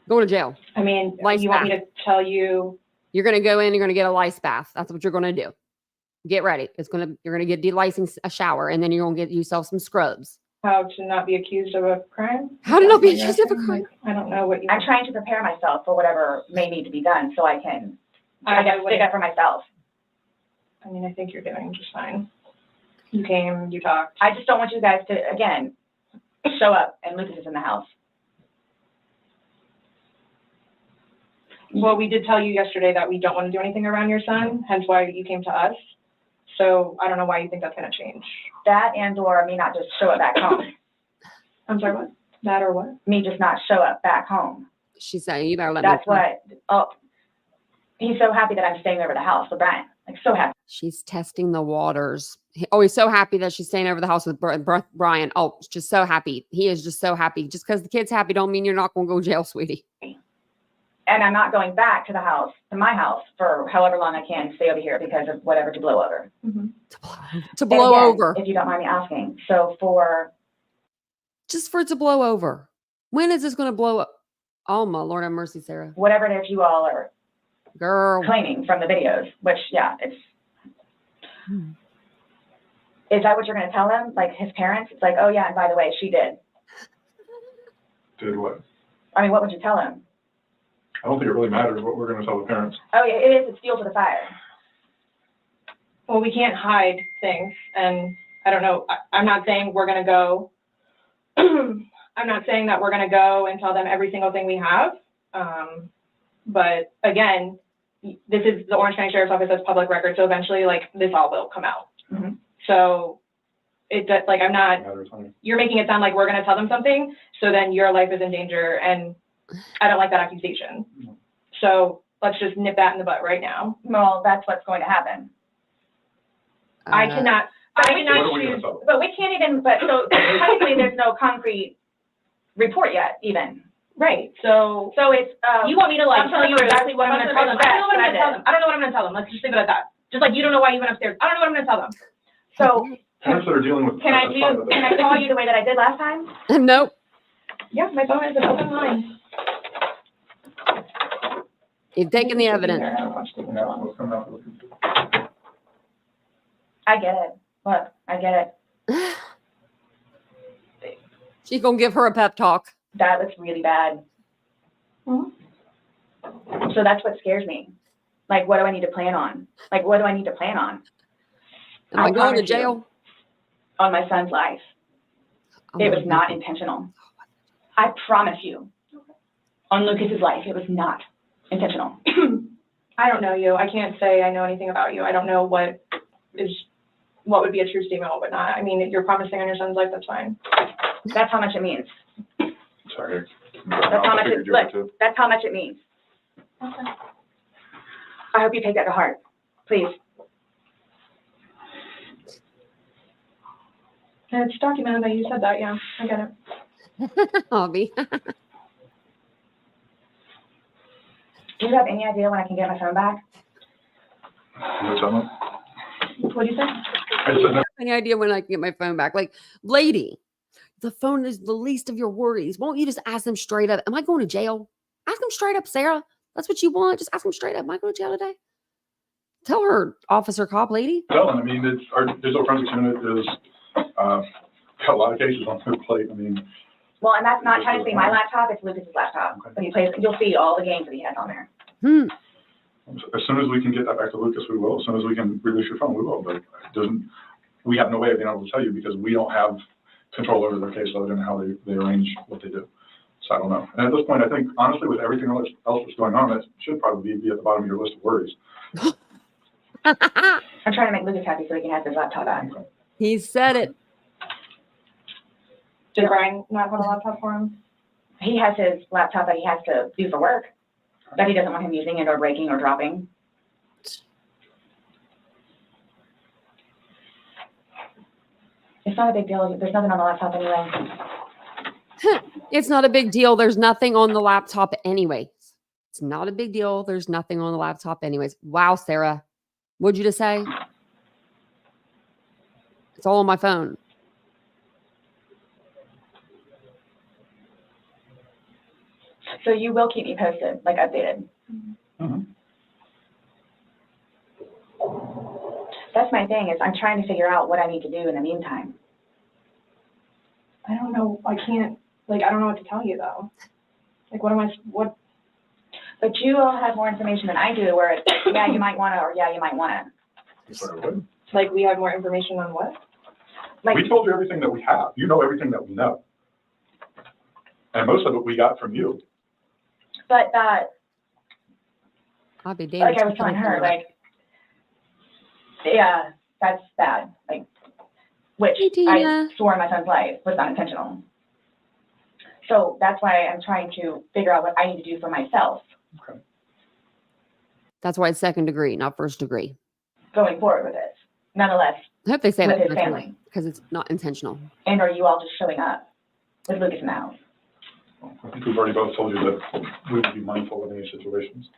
Go to jail. I mean, Lice you want me bath. to tell you? You're going to go in. You're going to get a lice bath. That's what you're going to do. Get ready. You're going to get delicing a shower, and then you're going to get yourself some scrubs. How to not be accused of a crime? How to not be Is that what accused of a you're crime? asking? Like, I don't know what you. I'm trying to prepare myself for whatever may need to be done so I can, I guess, stick up for myself. I mean, I think you're doing just fine. You came, you talked. I just don't want you guys to, again, show up and Lucas is in the house. Well, we did tell you yesterday that we don't want to do anything around your son, hence why you came to us. So I don't know why you think that's going to change. That and or me not just show up back home. I'm sorry, what? That or what? Me just not show up back home. She's saying, you better let me. That's what, oh, he's so happy that I'm staying over the house with Brian. Like, so happy. She's testing the waters. He's so happy that she's staying over the house with Brian. Oh, just so happy. He is just so happy. Just because the kid's happy don't mean you're not going to go to jail, sweetie. And I'm not going back to my house for however long I can stay over here because of whatever to blow over. To blow And again, over. If you don't mind me asking. So Just for it to blow over. When is this going to blow up? Oh, my Lord have mercy, Sarah. whatever it is you all are Girl. claiming from the videos, which, yeah, it's. Is that what you're going to tell them? Like his parents? It's like, oh, yeah, and by the way, she did. Did what? I mean, what would you tell him? I don't think it really matters what we're gonna tell the parents. Oh, yeah, it is. It's fuel to the fire. Well, we can't hide things, and I don't know, I'm not saying we're gonna go, I'm not saying that we're gonna go and tell them every single thing we have, but again, this is the Orange County Sheriff's Office, that's public record, so eventually, like, this all will come out. Mm-hmm. So, it does, like, I'm not, you're making it sound like we're gonna tell them something, so then your life is in danger, and I don't like that accusation. So, let's just nip that in the butt right now. Well, that's what's going to happen. I cannot What are we gonna choose. tell them? But we can't even, so technically there's no concrete report yet, even. Right, so it's, you want me to like I'm tell telling you you exactly what I'm gonna tell them? I don't know what I'm gonna tell them. I don't know what I'm gonna tell them. Let's just leave it at that. Just like you don't know why you went upstairs. I don't know what I'm gonna tell them. So Parents that are dealing with. can I call you the way that I did last time? Nope. Yeah, my phone is an open line. You've taken the evidence. I get it. Look, I get it. She's going to give her a pep talk. That looks really bad. Mhm. So that's what scares me. Like, what do I need to plan on? Like, what do I need to plan on? Am I going to promise you, jail? On my son's life. Oh, It was not intentional. I promise you. On Lucas's life, it was not intentional. I don't know you. I can't say I know anything about you. I don't know what would be a true statement, what would not. I mean, you're promising on your son's life, that's fine. That's how much it means. Sorry. That's how much it, look, that's how much it means. Okay. I hope you take that to heart. Please. And it's documented that you said that, yeah, I get it. Hobby. Do you have any idea when I can get my phone back? What'd you say? I said no. Any idea when I can get my phone back? Like, lady, the phone is the least of your worries. Won't you just ask them straight up? Am I going to jail? Ask them straight up, Sarah. That's what you want. Just ask them straight up. Am I going to jail today? Tell her, officer, cop, lady. Telling, I mean, it's, our digital forensics unit is, got a lot of cases on their plate. I mean. Well, and that's not technically my laptop, it's Lucas's laptop. Okay. When he plays, you'll see all the games that he has on there. As soon as we can get that back to Lucas, we will. As soon as we can release your phone, we will. But it doesn't, we have no way of being able to tell you because we don't have control over their caseload and how they arrange what they do. So I don't know. And at this point, I think, honestly, with everything else that's going on, that should probably be at the bottom of your list of worries. I'm trying to make Lucas happy so he can have his laptop back. He said it. Did Brian not have a laptop for him? He has his laptop that he has to do for work, that he doesn't want him using it or breaking or dropping. It's not a big deal. There's nothing on the laptop anyway. It's not a big deal. There's nothing on the laptop anyways. It's not a big deal. There's nothing on the laptop anyways. Wow, Sarah. What'd you just say? It's all on my phone. So you will keep me posted, like updated. Mm-hmm. That's my thing, is I'm trying to figure out what I need to do in the meantime. I don't know, I can't, like, I don't know what to tell you though. Like, what? But you all have more information than I do, where it's, yeah, you might want to, or yeah, you might want to. Like, we have more information on what? Like, We told you everything that we have. You know everything that we know. And most of it we got from you. but that, I'll be damned. like I was telling her, like, yeah, that's bad. Like, which Hey, I Tina. swore in my son's life was not intentional. So that's why I'm trying to figure out what I need to do for myself Okay. That's why it's second degree, not first degree. going forward with it. Nonetheless, I hope they say with that his family. because it's not intentional. And are you all just showing up with Lucas in the house? I think we've already both told you that we would be mindful of any situations.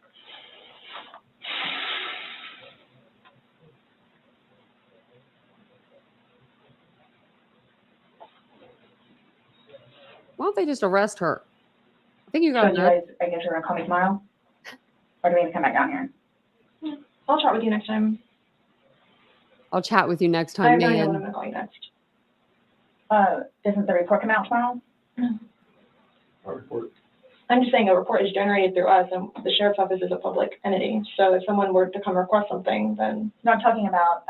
Why don't they just arrest her? I think you So got you enough. guys, I guess you're gonna call me tomorrow? Or do we need to come back down here? I'll chat with you next time. I'll chat with you next I time, have no idea when I'm man. gonna call you next. Doesn't the report come out tomorrow? Our report. I'm just saying a report is generated through us, and the sheriff's office is a public entity. So if someone were to come request something, then No, I'm talking about,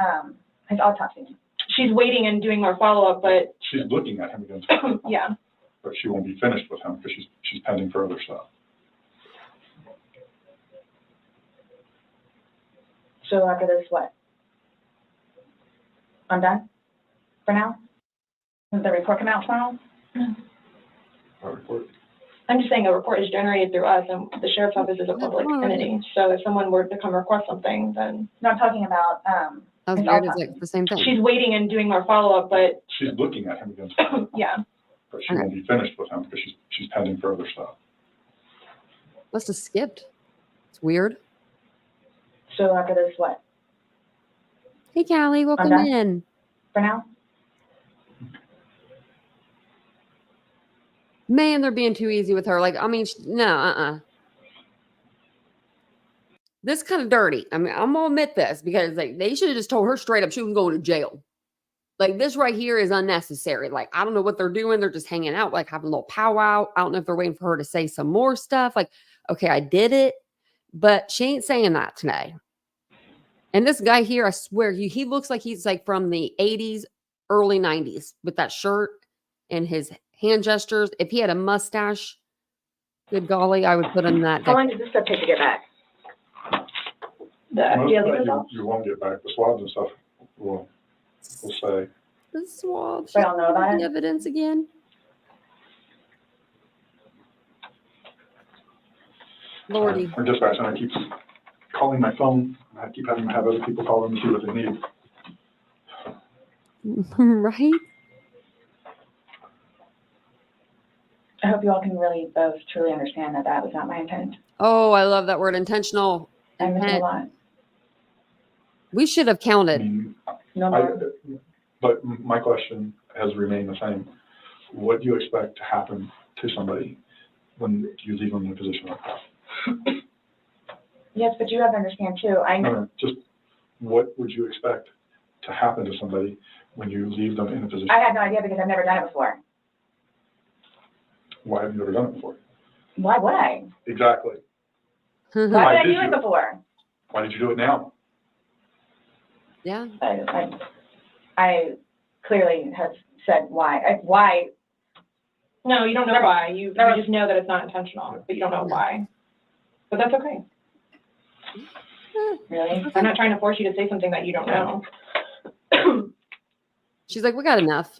his autopsy. she's waiting and doing our follow-up, but She's looking at him again, yeah. but she won't be finished with him because she's pending further stuff. So after this, what? I'm done? For now? Does the report come out tomorrow? Our report. I'm just saying a report is generated through us, and the sheriff's office is a public entity. So if someone were to come request something, then No, I'm talking about, That was his weird. It's autopsy. like the same thing. she's waiting and doing our follow-up, but She's looking at him again, yeah. but she won't be finished with him because she's pending further stuff. Must have skipped. It's weird. So after this, what? Hey, Callie, welcome done. in. For now? Man, they're being too easy with her. Like, I mean, no, This kind of dirty. I mean, I'm gonna admit this because like they should have just told her straight up she was going to jail. Like this right here is unnecessary. Like I don't know what they're doing. They're just hanging out, like having a little powwow. I don't know if they're waiting for her to say some more stuff. Like, okay, I did it, but she ain't saying that today. And this guy here, I swear, he looks like he's like from the 80s, early 90s with that shirt and his hand gestures. If he had a mustache, good golly, I would put him that. How long does this stuff take to get back? The Most daily of that results? you won't get back. The swabs and stuff will say. The swab. We don't know about The it? evidence again. Lordy. Our dispatch center keeps calling my phone. I keep having to have other people call them and see what they need. Right? I hope you all can really both truly understand that that was not my intent. Oh, I love that word, intentional. I miss it a Intent. lot. We should have I counted. mean, No more. but my question has remained the same. What do you expect to happen to somebody when you leave them in a position like that? Yes, but you have to understand too. No, just what would you expect to happen to somebody when you leave them in a position? I had no idea because I've never done it before. Why have you never done it before? Why would I? Exactly. Why Why would I did do it you? before? Why did you do it now? Yeah. I clearly have said why. Why? No, you don't know why. You just know that it's not intentional, but you don't know why. But that's okay. Really? I'm not trying to force you to say something that you don't know. She's like, we got enough.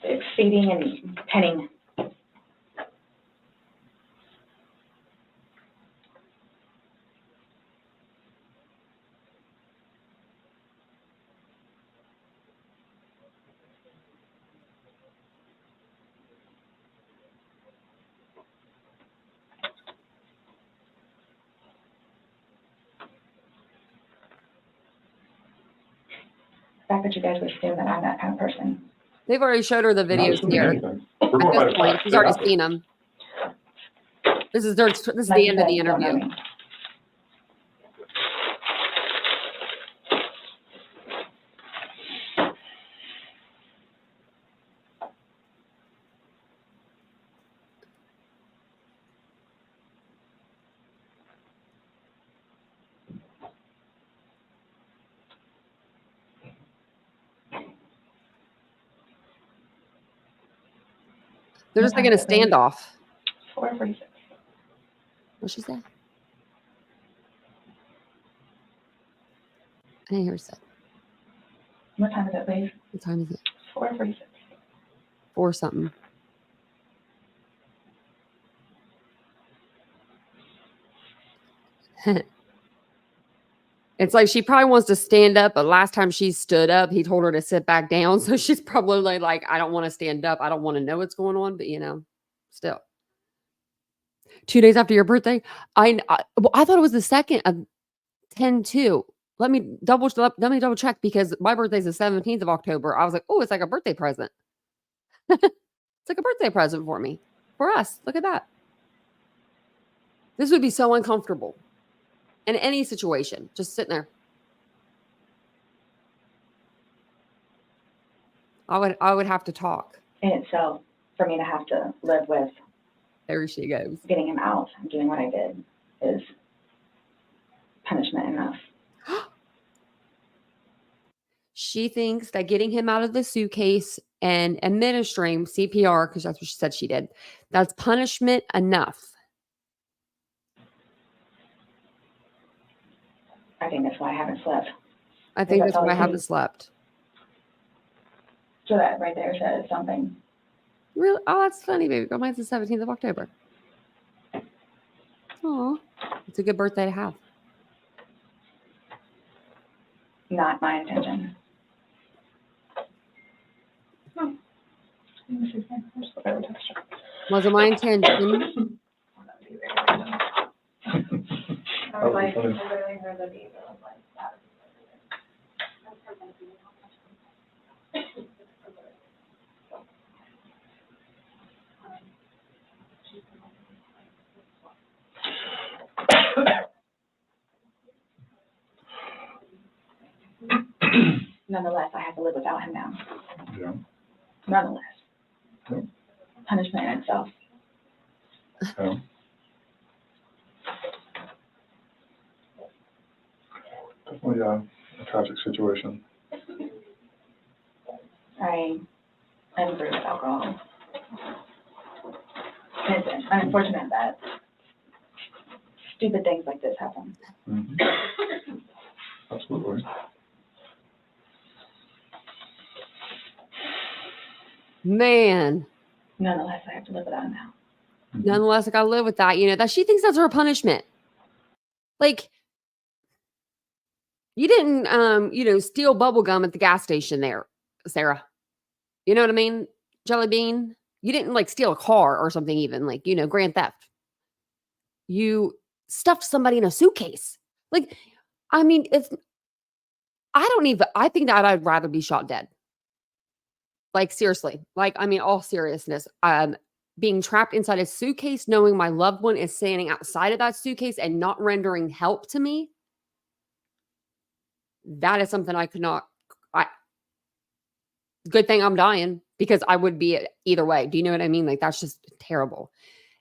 It's feeding and penning. The fact that you guys would assume that I'm that kind of person. They've already showed her the We're not videos assuming here. anything. We're At going by this the point, facts. she's It already happened. seen them. This is Like the you end of said, the you don't know interview. me. They're just like in a standoff. 4:46. What'd she say? I didn't hear her say. What time is it, please? What time is it? 4:46. 4 something. It's like she probably wants to stand up, but last time she stood up, he told her to sit back down. So she's probably like, I don't want to stand up. I don't want to know what's going on, but Still. 2 days after your birthday? I thought it was the 2nd of 10/2. Let me double check because my birthday's the 17th of October. I was like, oh, it's like a birthday present. It's like a birthday present for me. For us. Look at that. This would be so uncomfortable in any situation. Just sitting there. I would have to talk. in itself, for me to have to live with There she goes. getting him out and doing what I did is punishment enough. She thinks that getting him out of the suitcase and administering CPR, because that's what she said she did, that's punishment enough. I think that's why I haven't slept. I think That's that's why I all it haven't takes. slept. So that right there says something. Really? Oh, that's funny, baby girl. Mine's the 17th of October. Oh, it's a good birthday to have. Not my intention. Wasn't my intention. I was like, I literally heard the beep. I was like, that Nonetheless, I have to live without him now. Yeah. Nonetheless. Yep. Punishment in itself. Yeah. Definitely a tragic situation. I'm through with alcohol. And it's unfortunate that stupid things like this happen. Mm-hmm. Absolutely. Man. Nonetheless, I have to live without him now. Mm-hmm. Nonetheless, I gotta live with that. You know, that she thinks that's her punishment. Like, you didn't, steal bubble gum at the gas station there, Sarah. You know what I mean? Jelly bean. You didn't like steal a car or something even, like, grand theft. You stuffed somebody in a suitcase. Like, I mean, I think that I'd rather be shot dead. Like, seriously. Like, I mean, all seriousness. Being trapped inside a suitcase, knowing my loved one is standing outside of that suitcase and not rendering help to me. That is something I could not. Good thing I'm dying because I would be either way. Do you know what I mean? Like, that's just terrible.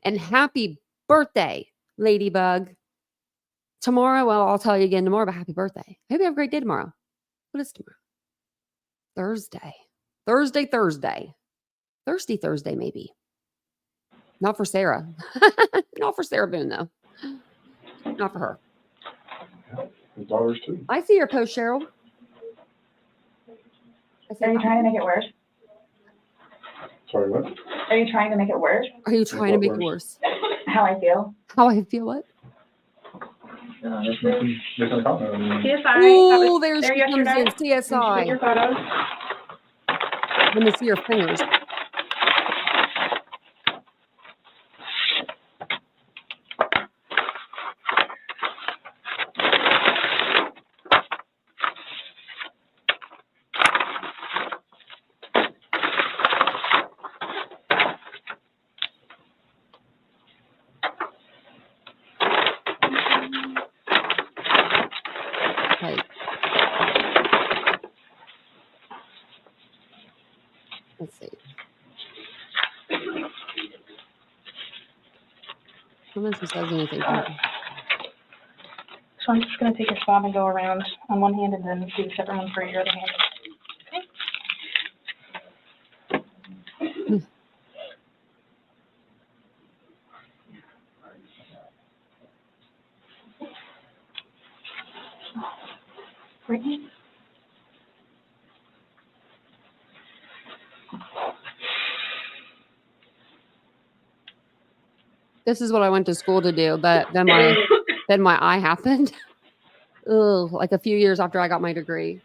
And happy birthday, Ladybug. Tomorrow, well, I'll tell you again tomorrow, but happy birthday. I hope you have a great day tomorrow. What is tomorrow? Thursday. Thirsty Thursday, maybe. Not for Sarah. Not for Sarah Boone, though. Not for her. His daughters too. I see your post, Cheryl. Are you trying to make it worse? Sorry, what? Are you trying to make it worse? Are you trying to make it worse? How I feel? How I feel what? Just making a comment. I mean, CSI. Oh, there there she comes in. yesterday. Did you get CSI. your photos? Let me see your fingers. Okay. Let's see. Unless he says anything. So I'm just gonna take your swab and go around on one hand and then do a separate one for your other hand. Brittany? This is what I went to school to do, but then my eye happened. Ugh, like a few years after I got my degree.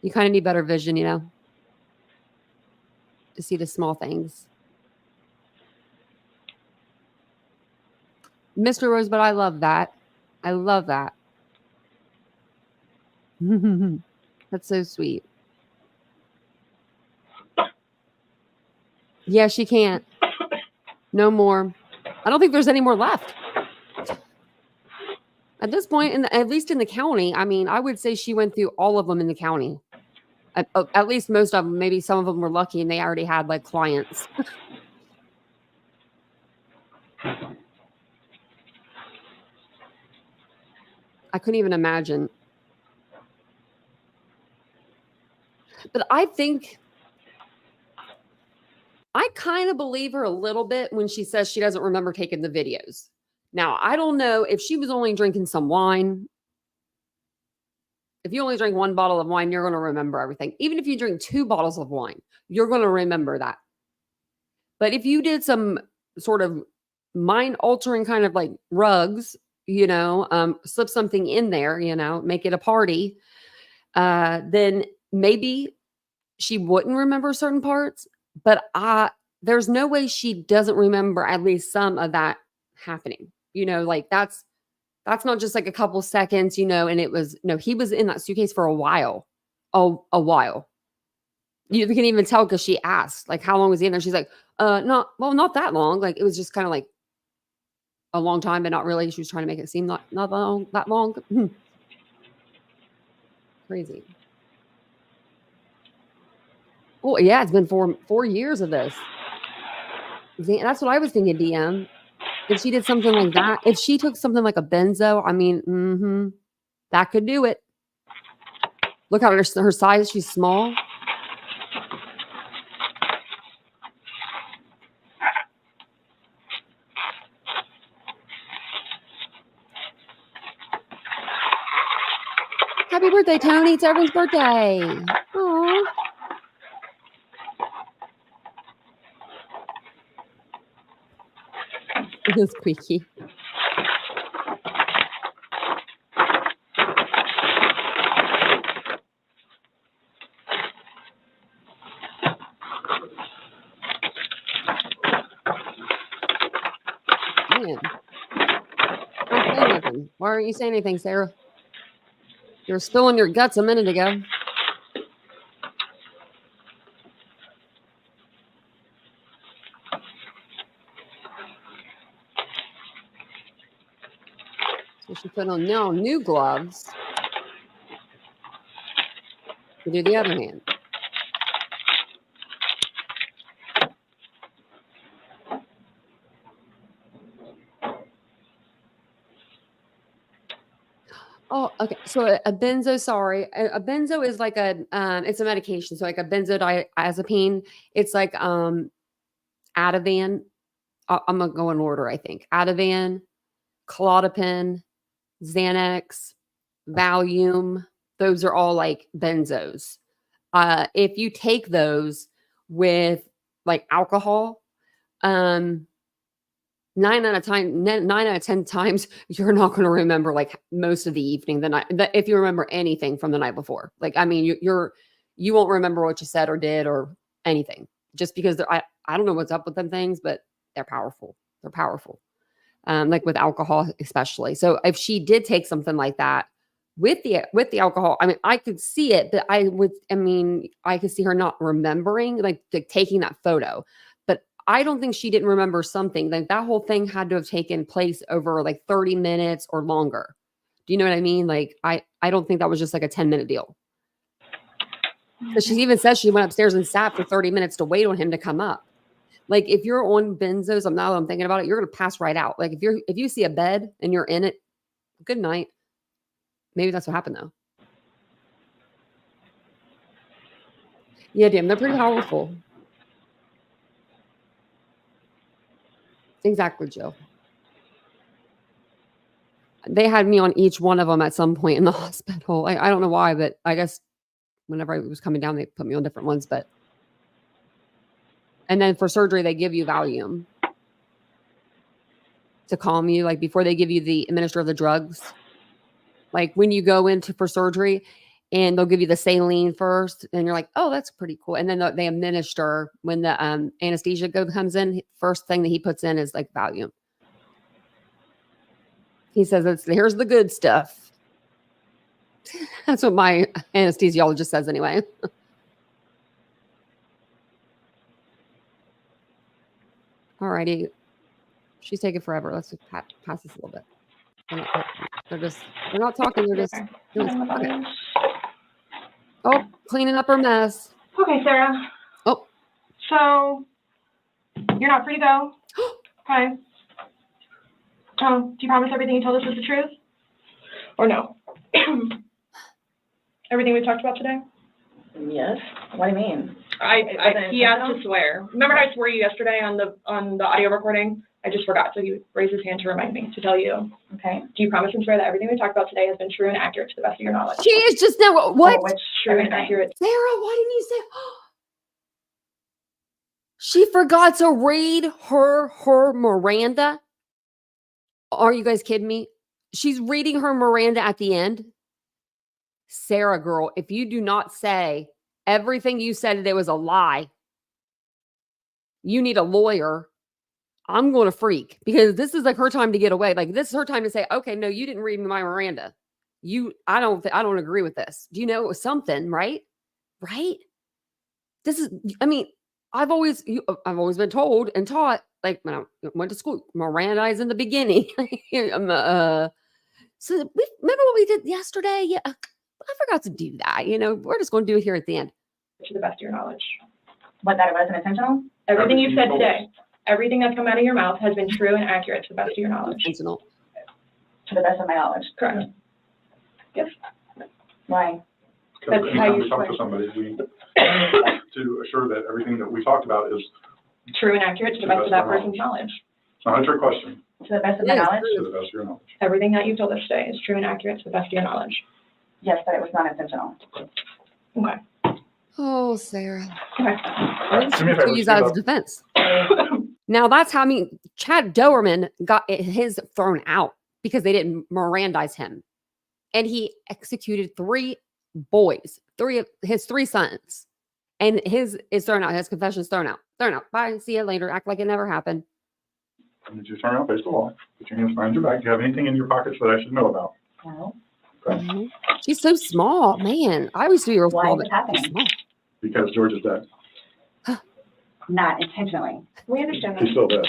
You kind of need better vision, to see the small things. Mr. Rosebud, I love that. I love that. That's so sweet. Yeah, she can't. No more. I don't think there's any more left. At this point, at least in the county, I mean, I would say she went through all of them in the county. At least most of them. Maybe some of them were lucky and they already had like clients. I couldn't even imagine. But I think I kind of believe her a little bit when she says she doesn't remember taking the videos. Now, I don't know if she was only drinking some wine. If you only drink 1 bottle of wine, you're going to remember everything. Even if you drink 2 bottles of wine, you're going to remember that. But if you did some sort of mind-altering kind of like rugs, slip something in there, make it a party, then maybe she wouldn't remember certain parts. But there's no way she doesn't remember at least some of that happening. Like that's not just like a couple seconds, and it was, no, he was in that suitcase for a while. A while. You can even tell because she asked, like, how long was he in there? She's like, not that long. Like, it was just kind of like a long time, but not really. She was trying to make it seem not that long. Crazy. Oh, yeah, it's been 4 years of this. That's what I was thinking, DM. If she did something like that, if she took something like a benzo, I mean, that could do it. Look at her size. She's small. Happy birthday, Tony. It's everyone's birthday. Aww. It was squeaky. Man. Not saying nothing. Why aren't you saying anything, Sarah? You were spilling your guts a minute ago. So she put on now new gloves to do the other hand. Oh, okay. So a benzo, a benzo is like it's a medication. So like a benzodiazepine, it's like Ativan. I'm gonna go in order. I think Ativan, Clozapine, Xanax, Valium. Those are all like benzos. If you take those with like alcohol, 9 out of 10 times, you're not going to remember like most of the evening, the night, if you remember anything from the night before. Like, I mean, you won't remember what you said or did or anything, just because I don't know what's up with them things, but they're powerful. They're powerful. Like with alcohol, especially. So if she did take something like that with the alcohol, I mean, I could see it, but I could see her not remembering, like taking that photo. I don't think she didn't remember something. Like that whole thing had to have taken place over like 30 minutes or longer. Do you know what I mean? Like I don't think that was just like a 10-minute deal. Because she even says she went upstairs and sat for 30 minutes to wait on him to come up. Like if you're on benzos, I'm thinking about it, you're gonna pass right out. Like if you see a bed and you're in it, good night. Maybe that's what happened though. Yeah, damn, they're pretty powerful. Exactly, Jill. They had me on each one of them at some point in the hospital. I don't know why, but I guess whenever I was coming down, they put me on different ones. And then for surgery, they give you Valium to calm you, like before they give you the administer of the drugs. Like when you go into for surgery, and they'll give you the saline first, and you're like, oh, that's pretty cool. And then they administer when the anesthesia comes in. First thing that he puts in is like Valium. He says, here's the good stuff. That's what my anesthesiologist says anyway. Alrighty. She's taking forever. Let's just pass this a little bit. They're not talking. They're just doing stuff. Okay. Oh, cleaning up her mess. Okay, Sarah. Oh. So, you're not free to go. Okay. Do you promise everything you told us was the truth? Or no? Everything we talked about today? Yes. What do you mean? He asked to swear. Remember how I swore you yesterday on the audio recording? I just forgot, so he raised his hand to remind me to tell you. Okay. Do you promise and swear that everything we talked about today has been true and accurate to the best of your knowledge? She is just now. What? Oh, which True and everything. accurate. Sarah, why didn't you say? She forgot to read her Miranda. Are you guys kidding me? She's reading her Miranda at the end. Sarah, girl, if you do not say everything you said today was a lie, you need a lawyer. I'm going to freak because this is like her time to get away. Like this is her time to say, okay, no, you didn't read my Miranda. I don't agree with this. Do you know it was something, right? Right? This is, I mean, I've always been told and taught, like when I went to school, Miranda is in the beginning. So remember what we did yesterday? Yeah, I forgot to do that. We're just going to do it here at the end. To the best of your knowledge. What, that it wasn't intentional? Everything you've said today, everything that's come out of your mouth has been true and accurate to the best of your knowledge. Intentional. To the best of my knowledge. Correct. Yes. Why? Because That's how anytime you we talk to swear. somebody, we have to assure that everything that we talked about is, True and accurate to the best of that person's knowledge. it's not a trick question, To the best of my Yes. knowledge? to the best of your knowledge. Everything that you've told us today is true and accurate to the best of your knowledge. Yes, but it was not intentional. Okay. Oh, Sarah. Okay. Do me a favor, Use stand that as up. defense. Now that's how Chad Doerman got his thrown out because they didn't Mirandize him. And he executed 3 boys, his 3 sons. And his is thrown out. His confession is thrown out. Thrown out. Bye. See you later. Act like it never happened. Did you turn around, face the wall, put your hands behind your back? Do you have anything in your pockets that I should know about? No. Okay. Mhm. She's so small, man. I always do your Why is it happening? small. Because George is dead. Not intentionally. We understand He's that. still dead.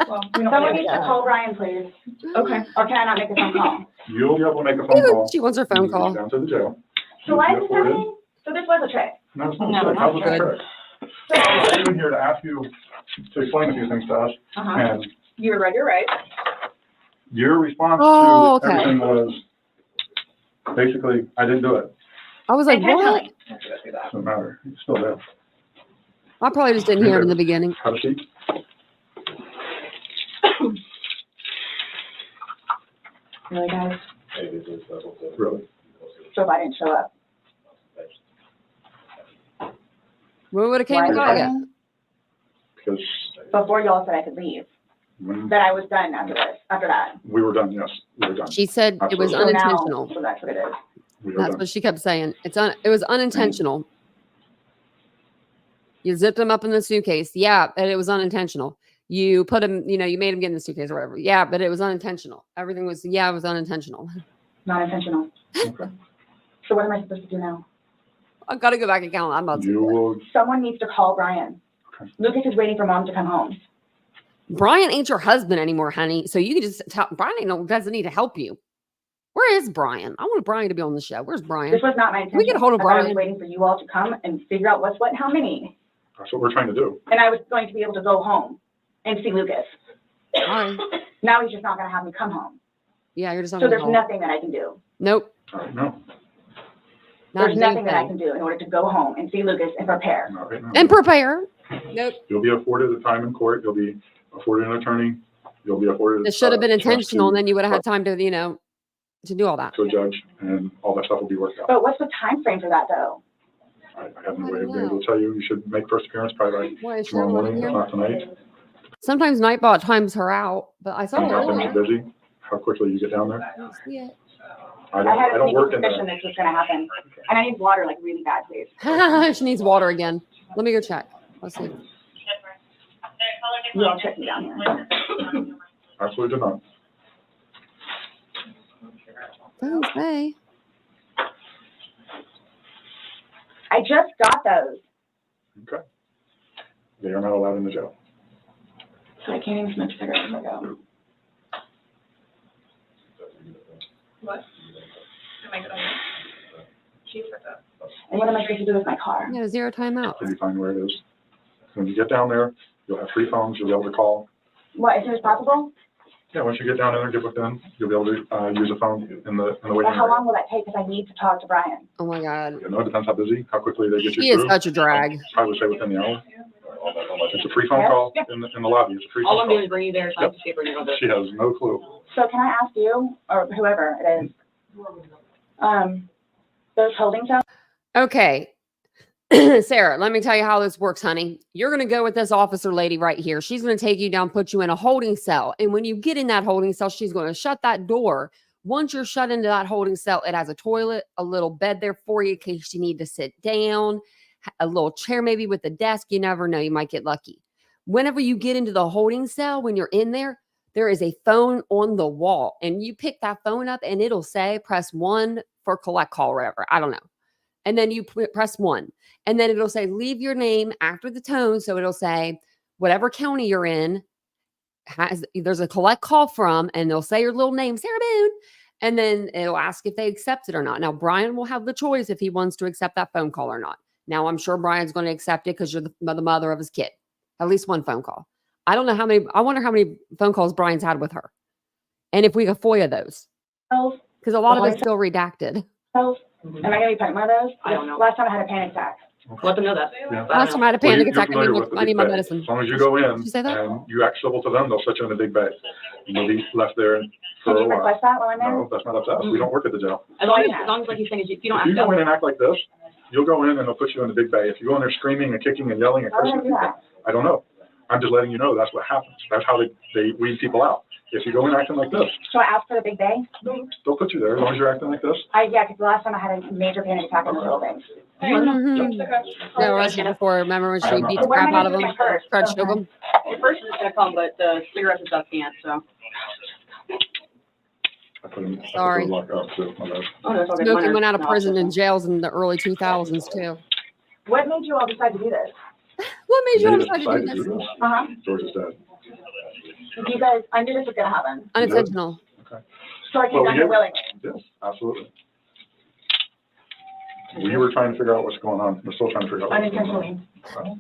Well, we don't Someone really- needs to call Brian, please. Okay. Or can I not make a phone call? You'll be able to make a phone call. She wants her phone You can call. go down to the jail. So why is You this happening? So this was a trick. No, it's not No, a trick. not How was it a good. trick? I'm even here to ask you to explain a few things to us. Uh-huh. And You were right, you're right. your response Oh, to okay. everything was basically, I didn't do it. I was like, what? Intentionally. Doesn't matter. It's still there. I probably just didn't hear it in the beginning. Have a seat. Really, guys? Really. So if I didn't show up. We would have came Why and is it got you. happening? Because Before y'all said I could leave. when That I was done after that. we were done, yes, we were done. She said it was Absolutely. So now- unintentional. So that's what it is. We were That's done. what she kept saying. It was unintentional. You zipped him up in the suitcase. Yeah, but it was unintentional. You put him, you made him get in the suitcase or whatever. Yeah, but it was unintentional. Everything was, it was unintentional. Not intentional. Okay. So what am I supposed to do now? I've got to go back and count. I'm about You to. will, Someone needs to call Brian. Okay. Lucas is waiting for mom to come home. Brian ain't your husband anymore, honey. So you can just tell Brian doesn't need to help you. Where is Brian? I want Brian to be on the show. Where's Brian? This was not my intention. We get a hold of I thought I was Brian. waiting for you all to come and figure out what's what and how many. that's what we're trying to do. And I was going to be able to go home and see Lucas. Sorry. Now he's just not going to have me come home. Yeah, you're just on So the there's call. nothing that I can do. Nope. No, Not There's a nothing damn that I thing. can do in order to go home and see Lucas and prepare. not right now. And prepare. Nope. You'll be afforded a time in court. You'll be afforded an attorney. You'll be afforded. It should have been a chance intentional, and to then you would have had time to, to do all that. to a judge, and all that stuff will be worked out. But what's the time frame for that though? I have no way of being able to tell you. You should make first appearance probably like Why is tomorrow Cheryl morning, here? if not tonight. Sometimes Nightbot times her out, but I saw And her how things earlier. are busy, how quickly you get down there. I don't see it. I I don't, had I a don't sneaky work in suspicion there. this was going to happen. And I need water like really bad, please. She needs water again. Let me go check. Let's see. You all check me down here. Absolutely not. Doesn't say. I just got those. Okay. They are not allowed in the jail. So I can't even smoke cigarettes if I go. What? Am I good on that? She said that. And what am I supposed to do with my car? Yeah, 0 timeout. So you find where it is. When you get down there, you'll have 3 phones. You'll be able to call. What, as soon as possible? Yeah, once you get down there and get booked in, you'll be able to use a phone in the But waiting how area. long will that take? Because I need to talk to Brian. Oh my God. You know, it depends how busy, how quickly they get She you is through. such a drag. I would say within the hour. It's a free phone call in the lobby. It's a free All phone I'm doing call. is bringing you there, sign the paper, and you're She has no clue. So can I ask you, or whoever it is, those holding cells? Okay. Sarah, let me tell you how this works, honey. You're going to go with this officer lady right here. She's going to take you down, put you in a holding cell. And when you get in that holding cell, she's going to shut that door. Once you're shut into that holding cell, it has a toilet, a little bed there for you in case you need to sit down, a little chair maybe with a desk. You never know. You might get lucky. Whenever you get into the holding cell, when you're in there, there is a phone on the wall. And you pick that phone up and it'll say, press 1 for collect call or whatever. I don't know. And then you press 1. And then it'll say, leave your name after the tone. So it'll say, whatever county you're in, there's a collect call from, and they'll say your little name, Sarah Boone. And then it'll ask if they accept it or not. Now, Brian will have the choice if he wants to accept that phone call or not. Now, I'm sure Brian's going to accept it because you're the mother of his kid. At least one phone call. I don't know how many, I wonder how many phone calls Brian's had with her. And if we could FOIA those. Because a lot of it's still redacted. Am I going to be putting one of those? I don't know. Last time I had a panic attack. Let them know that. Yeah. Last time I had a Well, panic you're attack, familiar with the I need big my bay. medicine. As long as you go in Did you say that? and you act civil to them, they'll set you in a big bay. And you'll be left there for Can a you while. request that while I'm there? No, that's not up to us. We don't work at the jail. As long as like he's saying, if you don't If you act go up. in and act like this, you'll go in and they'll put you in the big bay. If you go in there screaming and kicking and yelling and How would I cursing, do that? I don't know. I'm just letting you know that's what happens. That's how they weed people out. If you go in acting like this, So I ask for the big bay? they'll put you there as long as you're acting like this. Yeah, because the last time I had a major panic attack in the building. Mhm. Yeah, Russia before. Remember when she beat the Where am crap I out of gonna him? do my first? Tried to choke him? Your first is gonna come, but the cigarettes and stuff can't, so. I put him Sorry. lock up too. My bad. Oh, no, it's all good. Smokey Mine are went out of not prison so- and jails in the early 2000s too. What made you all decide to do this? What made you They all decide to decided do this? Uh-huh. George is dead. You guys, I knew this was going to happen. Unintentional. So I came Well, down we here did. willingly. Yes, absolutely. We were trying to figure out what's going on. We're still trying to figure out what's going on. Unintentionally. Well,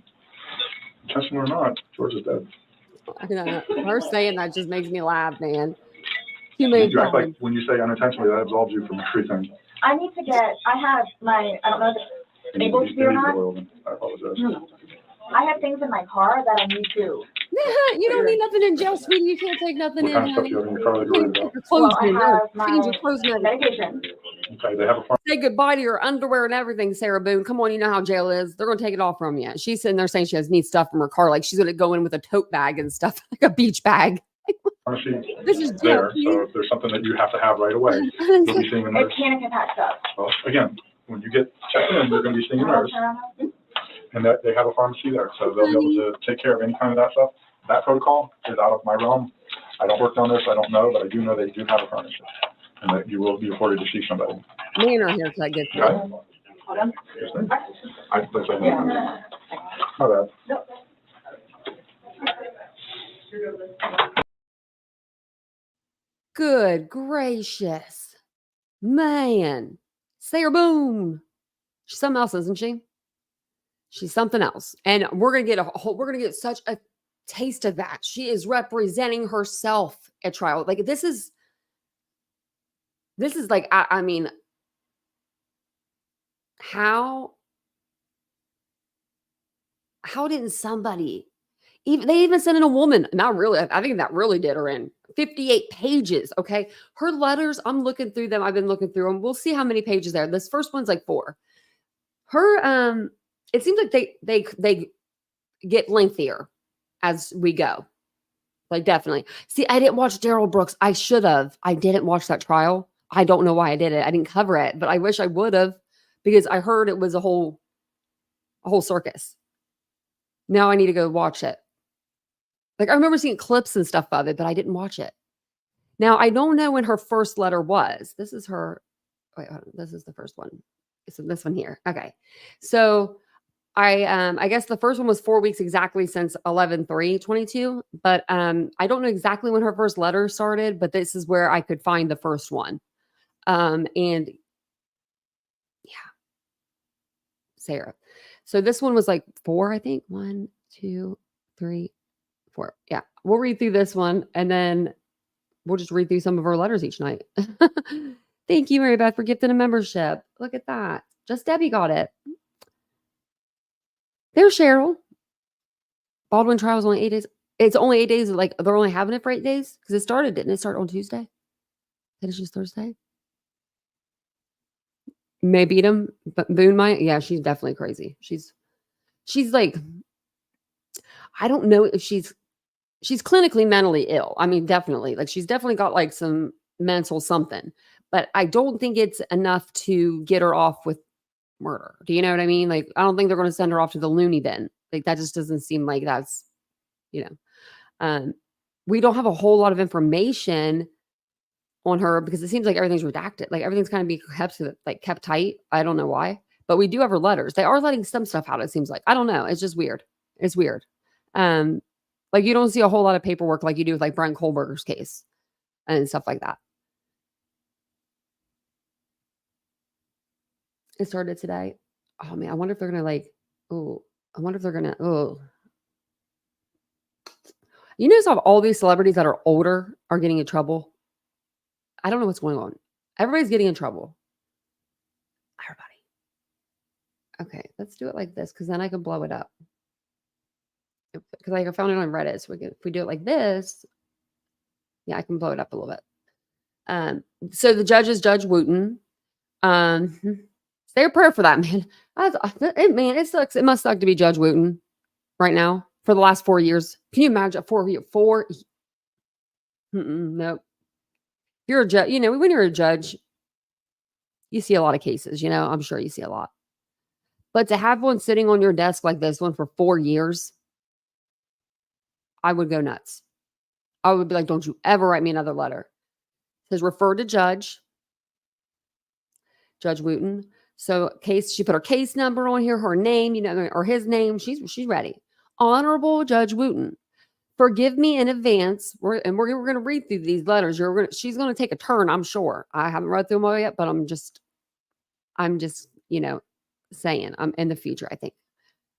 intentional or not, George is dead. I don't know. Her saying that just makes me laugh, man. Humane You act like crime. when you say unintentionally, that absolves you from everything. I need to get, I have my, I don't know if it's able to be or not. I apologize. I have things in my car that I need to. You don't need nothing in jail, sweetie. You can't take nothing What in, kind of stuff honey. do you have in your car that you're worried about? Your clothes Well, I in there. have my Change your clothes and everything. medication. Okay, they have a farm. Say goodbye to your underwear and everything, Sarah Boone. Come on, you know how jail is. They're gonna take it all from you. She's sitting there saying she has neat stuff from her car, like she's gonna go in with a tote bag and stuff, like a beach bag. Pharmacy This is there, jail. so if there's something that you have to have right away, you'll be seeing a nurse. It's panic attack stuff. Well, again, when you get checked in, you're gonna be seeing a nurse, and that they have a pharmacy there, so they'll be able to take care of any kind of that stuff. That protocol is out of my realm. I don't work on this, I don't know, but I do know they do have a pharmacy, and that you will be afforded to see somebody. Me and her haircut gets Okay? Hold on. Yes, ma'am. That's like, my bad. Good gracious. Man. Sarah Boone. She's something else, isn't she? She's something else. And we're gonna get such a taste of that. She is representing herself at trial. Like this is like, I mean, how didn't somebody they even sent in a woman? Not really. I think that really did her in 58 pages. Okay. Her letters, I'm looking through them. I've been looking through them. We'll see how many pages there. This first one's like 4. Her, it seems like they get lengthier as we go. Like definitely. See, I didn't watch Daryl Brooks. I should have. I didn't watch that trial. I don't know why I did it. I didn't cover it, but I wish I would have because I heard it was a whole circus. Now I need to go watch it. Like I remember seeing clips and stuff of it, but I didn't watch it. Now, I don't know when her first letter was. This is her. Wait, hold on. This is the first one. So this one here. Okay. So I guess the first one was 4 weeks exactly since 11/3/22, but I don't know exactly when her first letter started, but this is where I could find the first one. And yeah, Sarah. So this one was like 4, I think. 1, 2, 3, 4. Yeah. We'll read through this one and then we'll just read through some of her letters each night. Thank you, Mary Beth, for gifting a membership. Look at that. Just Debbie got it. There's Cheryl. Baldwin trial was only 8 days. It's only 8 days. Like they're only having it for 8 days because it started, didn't it? Start on Tuesday, finishes Thursday. May beat him, but Boone might. Yeah, she's definitely crazy. She's like, I don't know if she's clinically mentally ill. I mean, definitely. Like she's definitely got like some mental something, but I don't think it's enough to get her off with murder. Do you know what I mean? Like, I don't think they're going to send her off to the loony bin. Like that just doesn't seem like that's, we don't have a whole lot of information on her because it seems like everything's redacted. Like everything's kind of being kept tight. I don't know why, but we do have her letters. They are letting some stuff out. It seems like, I don't know. It's just weird. It's weird. Like you don't see a whole lot of paperwork like you do with like Brent Kohlberger's case and stuff like that. It started today. Oh man, I wonder if they're gonna You notice how all these celebrities that are older are getting in trouble? I don't know what's going on. Everybody's getting in trouble. Everybody. Okay, let's do it like this because then I can blow it up. Because I found it on Reddit. So if we do it like this, yeah, I can blow it up a little bit. So the judge is Judge Wooten. Say a prayer for that, man. It sucks. It must suck to be Judge Wooten right now for the last 4 years. Can you imagine 4 years? Nope. You're a judge. When you're a judge, you see a lot of cases. I'm sure you see a lot. But to have one sitting on your desk like this one for 4 years, I would go nuts. I would be like, don't you ever write me another letter. It says refer to Judge Wooten. So she put her case number on here, her name, or his name. She's ready. Honorable Judge Wooten, forgive me in advance. We're going to read through these letters. She's going to take a turn, I'm sure. I haven't read through them all yet, but I'm just, saying I'm in the future. I think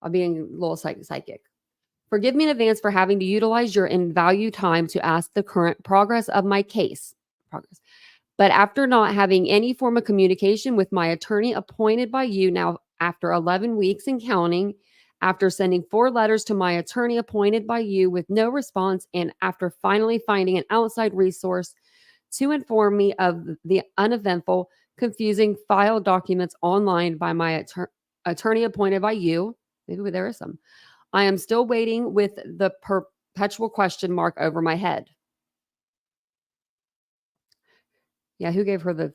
I'll be a little psychic. Forgive me in advance for having to utilize your invaluable time to ask the current progress of my case. But after not having any form of communication with my attorney appointed by you now after 11 weeks and counting, after sending 4 letters to my attorney appointed by you with no response, and after finally finding an outside resource to inform me of the uneventful, confusing file documents online by my attorney appointed by you, maybe there is some, I am still waiting with the perpetual question mark over my head. Yeah, who gave her the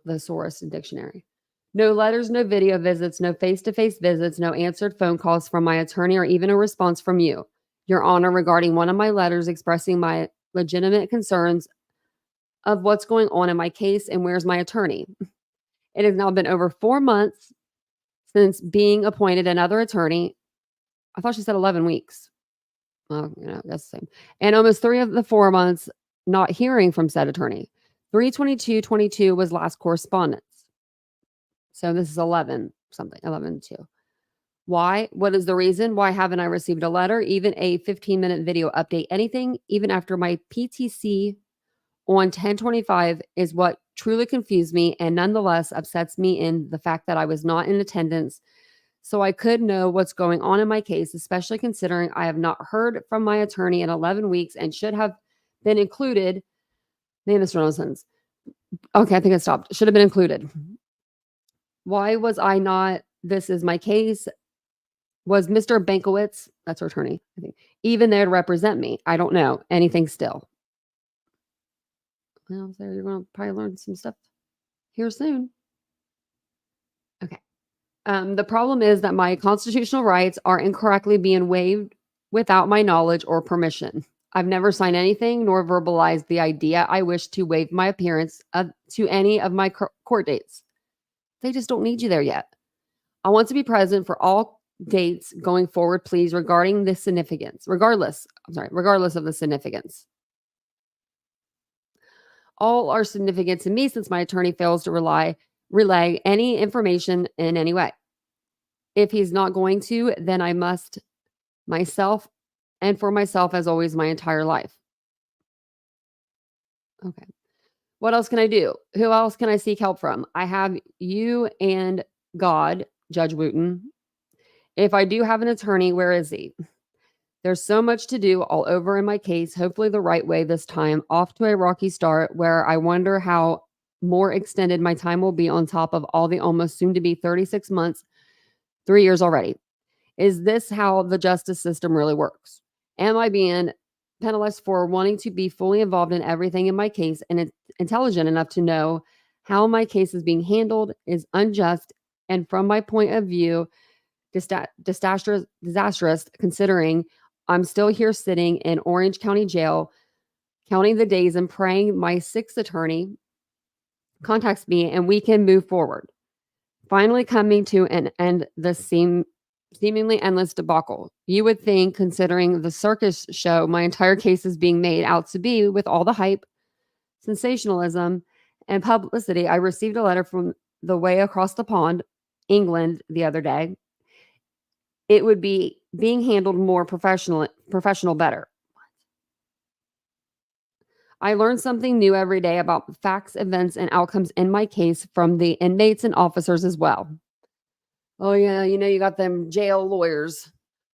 thesaurus and dictionary? No letters, no video visits, no face-to-face visits, no answered phone calls from my attorney or even a response from you, Your Honor, regarding one of my letters expressing my legitimate concerns of what's going on in my case and where's my attorney. It has now been over 4 months since being appointed another attorney. I thought she said 11 weeks. Well, that's the same. And almost 3 of the 4 months not hearing from said attorney. 3/22/22 was last correspondence. So this is 11/2. Why? What is the reason? Why haven't I received a letter, even a 15-minute video update, anything, even after my PTC on 10/25 is what truly confused me and nonetheless upsets me in the fact that I was not in attendance so I could know what's going on in my case, especially considering I have not heard from my attorney in 11 weeks and should have been included. Man, this nonsense. Okay, I think it stopped. Should have been included. Why was I not? This is my case. Was Mr. Bankowitz, that's her attorney, I think, even there to represent me? I don't know anything still. Well, so you're going to probably learn some stuff here soon. Okay. The problem is that my constitutional rights are incorrectly being waived without my knowledge or permission. I've never signed anything nor verbalized the idea I wish to waive my appearance to any of my court dates. They just don't need you there yet. I want to be present for all dates going forward, please, regarding the significance, regardless of the significance. All are significant to me since my attorney fails to relay any information in any way. If he's not going to, then I must myself, and for myself as always my entire life. Okay. What else can I do? Who else can I seek help from? I have you and God, Judge Wooten. If I do have an attorney, where is he? There's so much to do all over in my case, hopefully the right way this time, off to a rocky start where I wonder how more extended my time will be on top of all the almost soon to be 36 months, 3 years already. Is this how the justice system really works? Am I being penalized for wanting to be fully involved in everything in my case and intelligent enough to know how my case is being handled is unjust and from my point of view, disastrous considering I'm still here sitting in Orange County Jail, counting the days and praying my sixth attorney contacts me and we can move forward. Finally coming to an end the seemingly endless debacle. You would think, considering the circus show my entire case is being made out to be with all the hype, sensationalism, and publicity, I received a letter from the way across the pond, England, the other day. It would be being handled more professional better. I learn something new every day about facts, events, and outcomes in my case from the inmates and officers as well. Oh yeah, you got them jail lawyers.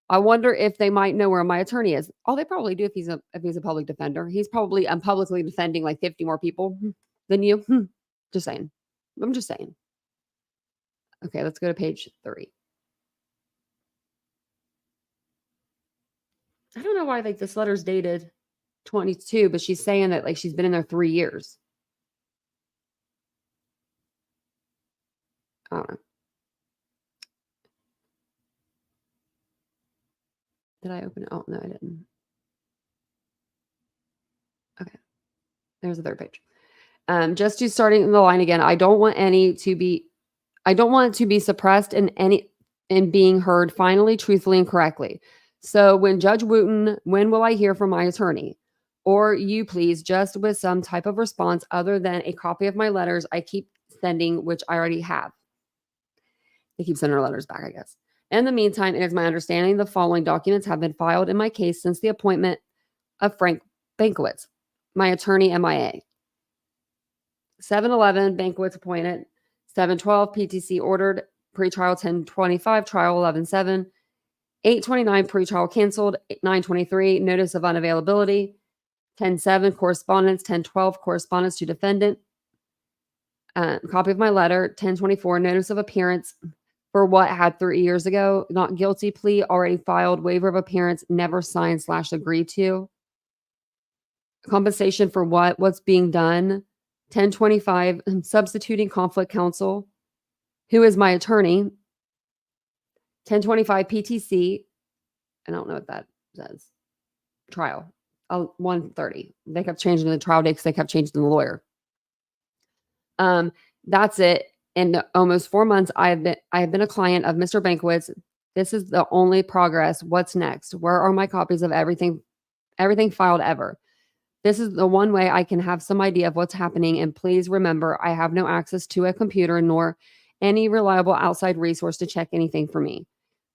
I wonder if they might know where my attorney is. Oh, they probably do if he's a public defender. He's probably publicly defending like 50 more people than you. Just saying. I'm just saying. Okay, let's go to page 3. I don't know why like this letter's dated 22, but she's saying that like she's been in there 3 years. I don't know. Did I open it? Oh, no, I didn't. Okay. There's the third page. Just to starting the line again, I don't want it to be suppressed in being heard finally, truthfully, and correctly. So when Judge Wooten, when will I hear from my attorney? Or you please, just with some type of response other than a copy of my letters I keep sending, which I already have. They keep sending our letters back, I guess. In the meantime, it is my understanding the following documents have been filed in my case since the appointment of Frank Bankiewicz, my attorney MIA. 7/11, Bankiewicz appointed. 7/12, PTC ordered. Pretrial 10/25, trial 11/7. 8/29, pretrial canceled. 9/23, notice of unavailability. 10/7, correspondence. 10/12, correspondence to defendant. Copy of my letter. 10/24, notice of appearance for what had 3 years ago. Not guilty plea, already filed. Waiver of appearance, never signed / agreed to. Compensation for what's being done. 10/25, substituting conflict counsel. Who is my attorney? 10/25, PTC. I don't know what that says. Trial. 1:30. They kept changing the trial date because they kept changing the lawyer. That's it. In almost 4 months, I have been a client of Mr. Bankiewicz. This is the only progress. What's next? Where are my copies of everything filed ever? This is the one way I can have some idea of what's happening. And please remember, I have no access to a computer nor any reliable outside resource to check anything for me.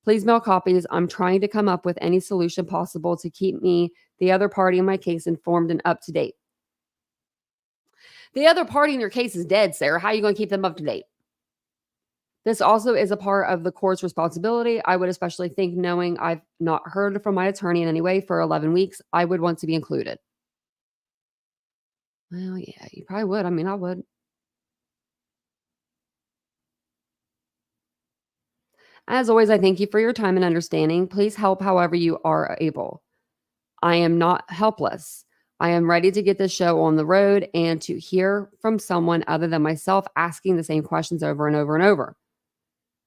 Please mail copies. I'm trying to come up with any solution possible to keep me, the other party in my case, informed and up to date. The other party in your case is dead, Sarah. How are you going to keep them up to date? This also is a part of the court's responsibility. I would especially think, knowing I've not heard from my attorney in any way for 11 weeks, I would want to be included. Well, yeah, you probably would. I mean, I would. As always, I thank you for your time and understanding. Please help however you are able. I am not helpless. I am ready to get this show on the road and to hear from someone other than myself asking the same questions over and over and over.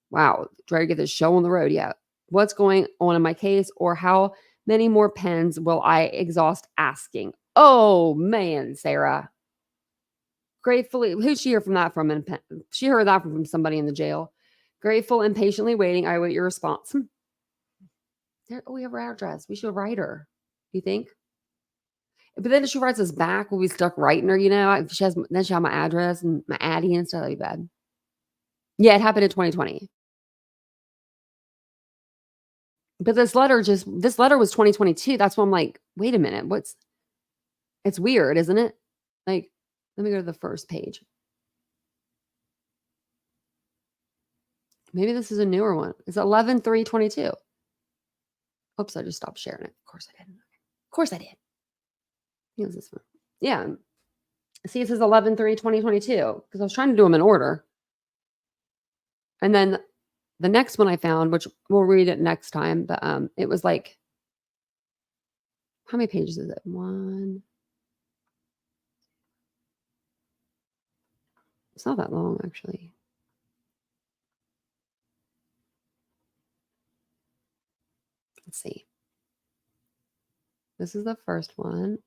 Wow, try to get this show on the road. Yeah. What's going on in my case, or how many more pens will I exhaust asking? Oh man, Sarah. Gratefully, who'd she hear from that from? She heard that from somebody in the jail. Grateful and patiently waiting, I await your response. There, we have her address. We should write her. You think? But then if she writes us back, we'll be stuck writing her, If she has, then she has my address and my Addie and stuff. That'd be bad. Yeah, it happened in 2020. But this letter was 2022. That's why I'm like, wait a minute. It's weird, isn't it? Like, let me go to the first page. Maybe this is a newer one. It's 11/3/22. Oops, I just stopped sharing it. Of course I didn't. Of course I did. Here's this one. Yeah. See, it says 11/3/2022 because I was trying to do them in order. And then the next one I found, which we'll read it next time, but it was like, how many pages is it? One. It's not that long, actually. Let's see. This is the first one.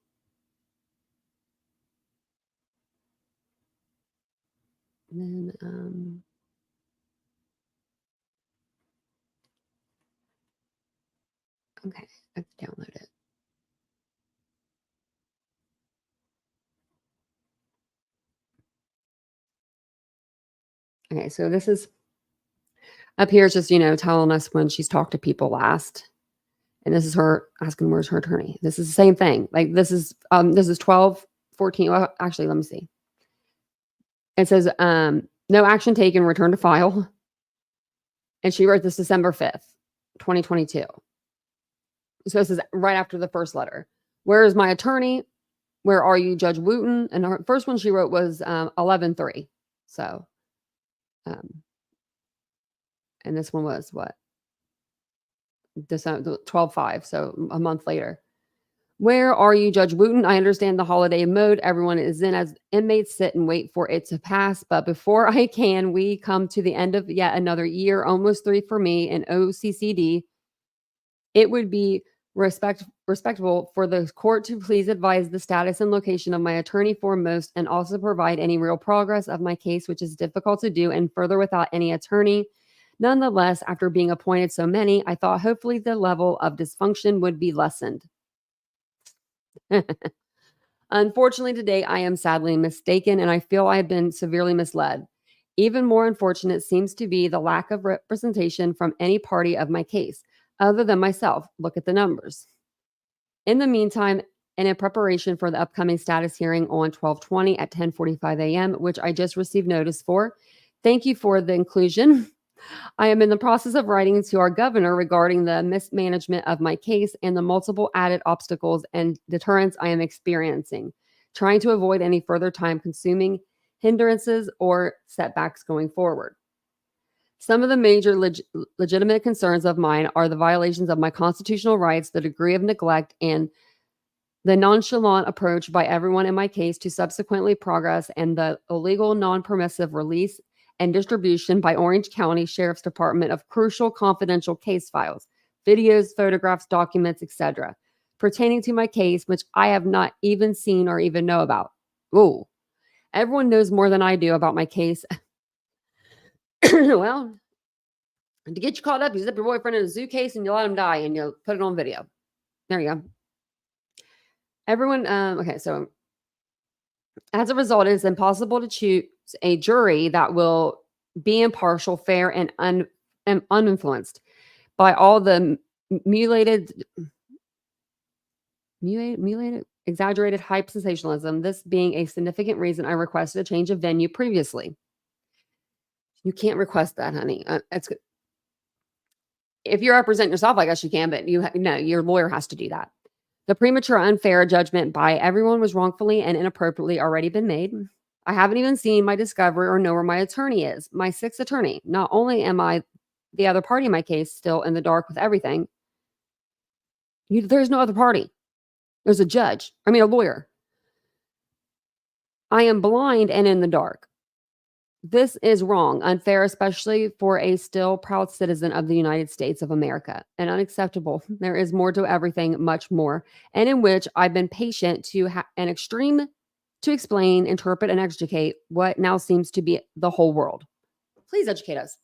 And then, okay, I have to download it. Okay, so this is up here. It's just, telling us when she's talked to people last. And this is her asking where's her attorney. This is the same thing. Like this is 12/14. Well, actually, let me see. It says, no action taken, return to file. And she wrote this December 5th, 2022. So this is right after the first letter. Where is my attorney? Where are you, Judge Wooten? And her first one she wrote was 11/3. So, and this one was what? December 12/5. So a month later. Where are you, Judge Wooten? I understand the holiday mode everyone is in as inmates sit and wait for it to pass. But before we come to the end of yet another year, almost 3 for me in OCCD. It would be respectable for the court to please advise the status and location of my attorney foremost and also provide any real progress of my case, which is difficult to do and further without any attorney. Nonetheless, after being appointed so many, I thought hopefully the level of dysfunction would be lessened. Unfortunately, today I am sadly mistaken and I feel I have been severely misled. Even more unfortunate seems to be the lack of representation from any party of my case, other than myself. Look at the numbers. In the meantime, and in preparation for the upcoming status hearing on 12/20 at 10:45 a.m., which I just received notice for, thank you for the inclusion. I am in the process of writing to our governor regarding the mismanagement of my case and the multiple added obstacles and deterrents I am experiencing, trying to avoid any further time-consuming hindrances or setbacks going forward. Some of the major legitimate concerns of mine are the violations of my constitutional rights, the degree of neglect, and the nonchalant approach by everyone in my case to subsequently progress, and the illegal, non-permissive release and distribution by Orange County Sheriff's Department of crucial confidential case files, videos, photographs, documents, etc., pertaining to my case, which I have not even seen or even know about. Whoa. Everyone knows more than I do about my case. Well, to get you caught up, you zip your boyfriend in a suitcase and you let him die and you put it on video. There you go. Everyone, okay, so as a result, it is impossible to choose a jury that will be impartial, fair, and uninfluenced by all the mutilated, exaggerated hype sensationalism, this being a significant reason I requested a change of venue previously. You can't request that, honey. It's good. If you represent yourself, I guess you can, but your lawyer has to do that. The premature, unfair judgment by everyone was wrongfully and inappropriately already been made. I haven't even seen my discovery or know where my attorney is, my sixth attorney. Not only am I the other party in my case still in the dark with everything, there's no other party. There's a lawyer. I am blind and in the dark. This is wrong, unfair, especially for a still proud citizen of the United States of America, and unacceptable. There is more to everything, much more, and in which I've been patient to an extreme to explain, interpret, and educate what now seems to be the whole world. Please educate us.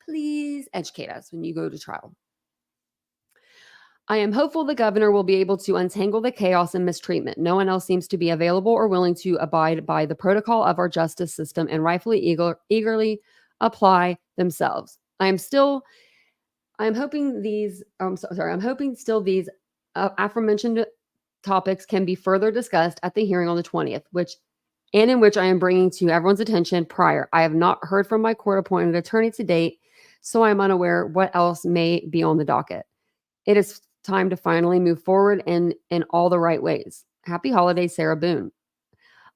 Please educate us when you go to trial. I am hopeful the governor will be able to untangle the chaos and mistreatment. No one else seems to be available or willing to abide by the protocol of our justice system and rightfully eagerly apply themselves. I'm hoping these aforementioned topics can be further discussed at the hearing on the 20th, in which I am bringing to everyone's attention prior. I have not heard from my court-appointed attorney to date, so I'm unaware what else may be on the docket. It is time to finally move forward in all the right ways. Happy holidays, Sarah Boone.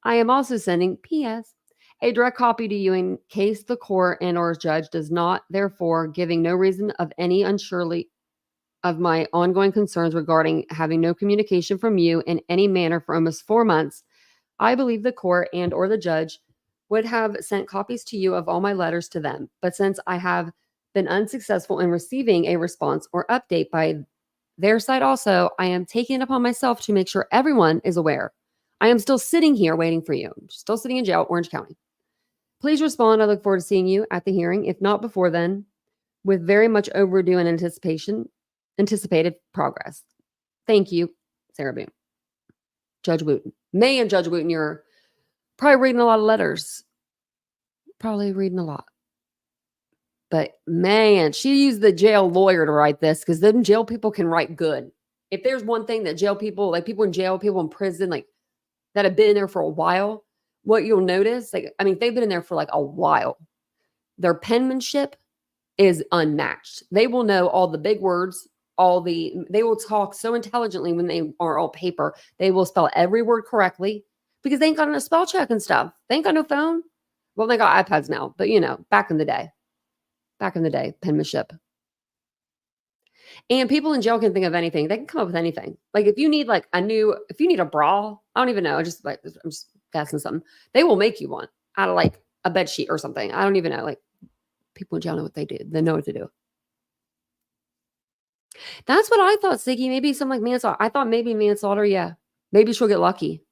I am also sending P.S. a direct copy to you in case the court and or judge does not, therefore, giving no reason of any unsurely of my ongoing concerns regarding having no communication from you in any manner for almost 4 months. I believe the court and or the judge would have sent copies to you of all my letters to them. But since I have been unsuccessful in receiving a response or update by their side also, I am taking it upon myself to make sure everyone is aware. I am still sitting here waiting for you. Still sitting in jail, Orange County. Please respond. I look forward to seeing you at the hearing, if not before then, with very much overdue and anticipated progress. Thank you, Sarah Boone. Judge Wooten. Man, Judge Wooten, you're probably reading a lot of letters. Probably reading a lot. But man, she used the jail lawyer to write this because then jail people can write good. If there's one thing that jail people, like people in jail, people in prison, like that have been in there for a while, what you'll notice, they've been in there for like a while. Their penmanship is unmatched. They will know all the big words, they will talk so intelligently when they are on paper. They will spell every word correctly because they ain't got no spell check and stuff. They ain't got no phone. Well, they got iPads now, but back in the day, penmanship. And people in jail can think of anything. They can come up with anything. Like if you need a bra, I don't even know. I'm just guessing something. They will make you one out of like a bed sheet or something. I don't even know. Like people in jail know what they do. They know what to do. That's what I thought, Siggy. Maybe something like manslaughter. I thought maybe manslaughter. Yeah. Maybe she'll get lucky.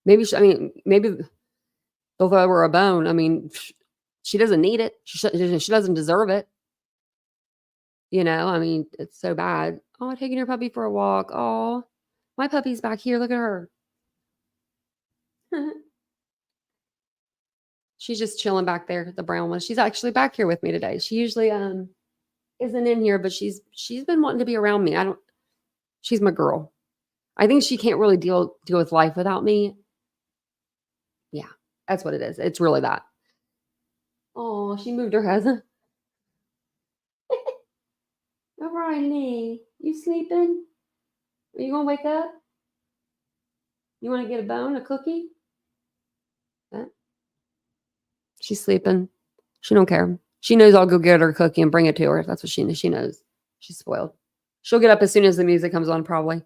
Maybe they'll throw her a bone. I mean, she doesn't need it. She doesn't deserve it. It's so bad. Oh, taking your puppy for a walk. Oh, my puppy's back here. Look at her. She's just chilling back there, the brown one. She's actually back here with me today. She usually isn't in here, but she's been wanting to be around me. She's my girl. I think she can't really deal with life without me. Yeah, that's what it is. It's really that. Oh, she moved her head. All right, Lee. You sleeping? Are you gonna wake up? You want to get a bone, a cookie? Huh? She's sleeping. She don't care. She knows I'll go get her a cookie and bring it to her. That's what she knows. She knows. She's spoiled. She'll get up as soon as the music comes on, probably.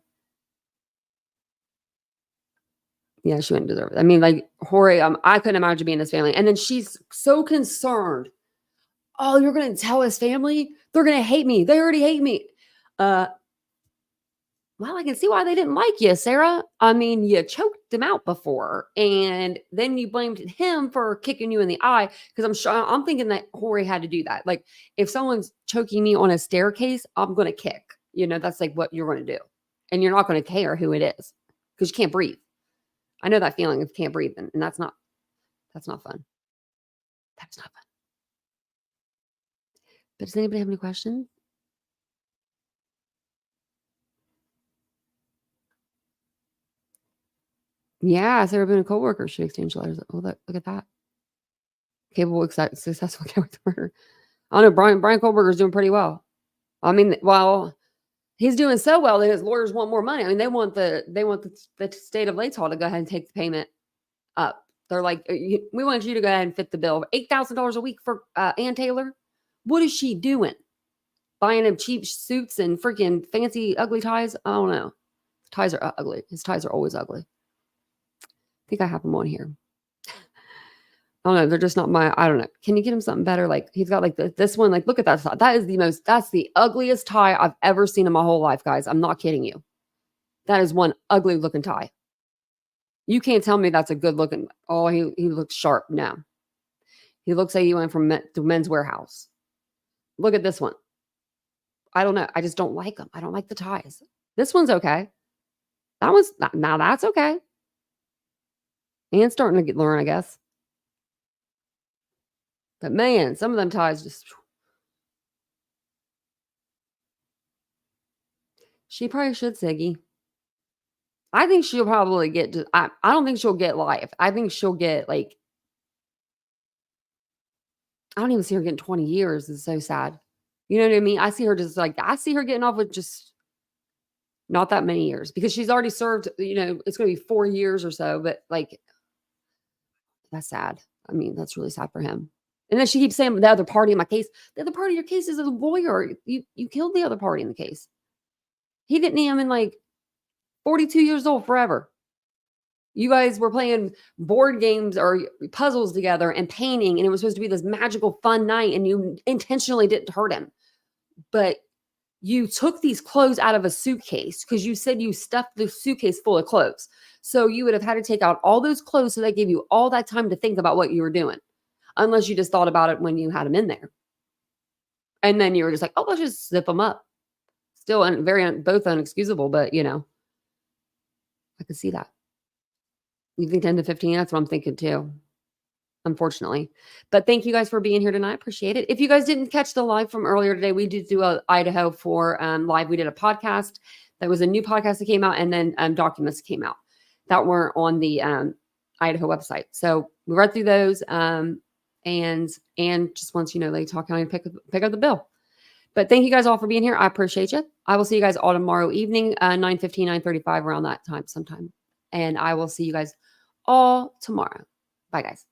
Yeah, she wouldn't deserve it. I mean, like, Jorge, I couldn't imagine being in his family. And then she's so concerned. Oh, you're going to tell his family? They're going to hate me. They already hate me. Well, I can see why they didn't like you, Sarah. I mean, you choked him out before, and then you blamed him for kicking you in the eye. Because I'm thinking that Jorge had to do that. Like, if someone's choking me on a staircase, I'm going to kick. That's like what you're going to do, and you're not going to care who it is because you can't breathe. I know that feeling of can't breathe, and that's not fun. That's not fun. But does anybody have any questions? Yeah, Sarah Boone, a co-worker should exchange letters. Oh, look at that. Capable, successful character murder. I don't know. Brian Kohlberger's doing pretty well. I mean, well, he's doing so well that his lawyers want more money. I mean, they want the state of Latal to go ahead and take the payment up. They're like, we want you to go ahead and fit the bill. $8,000 a week for Ann Taylor. What is she doing? Buying him cheap suits and freaking fancy ugly ties? I don't know. Ties are ugly. His ties are always ugly. I think I have them on here. I don't know. They're just not I don't know. Can you get him something better? Like he's got like this one, like look at that. That is that's the ugliest tie I've ever seen in my whole life, guys. I'm not kidding you. That is one ugly looking tie. You can't tell me that's a good looking. Oh, he looks sharp. No. He looks like he went from to Men's Warehouse. Look at this one. I don't know. I just don't like them. I don't like the ties. This one's okay. Now that's okay. And starting to learn, I guess. But man, some of them ties just. She probably should, Siggy. I think she'll probably get. I don't think she'll get life. I think she'll get like. I don't even see her getting 20 years. It's so sad. You know what I mean? I see her getting off with just not that many years because she's already served, it's going to be 4 years or so, but like, that's sad. I mean, that's really sad for him. And then she keeps saying the other party in my case, the other party of your case is a lawyer. You killed the other party in the case. He didn't even like 42 years old forever. You guys were playing board games or puzzles together and painting, and it was supposed to be this magical, fun night, and you intentionally didn't hurt him. But you took these clothes out of a suitcase because you said you stuffed the suitcase full of clothes. So you would have had to take out all those clothes so that gave you all that time to think about what you were doing, unless you just thought about it when you had them in there. And then you were just like, oh, let's just zip them up. Still both unexcusable, but, I could see that. You think 10 to 15? That's what I'm thinking too, unfortunately. But thank you guys for being here tonight. Appreciate it. If you guys didn't catch the live from earlier today, we did do a Idaho for live. We did a podcast. That was a new podcast that came out, and then documents came out that weren't on the Idaho website. So we read through those and just once, they talk out and pick up the bill. But thank you guys all for being here. I appreciate you. I will see you guys all tomorrow evening, 9:15, 9:35, around that time sometime. And I will see you guys all tomorrow. Bye, guys.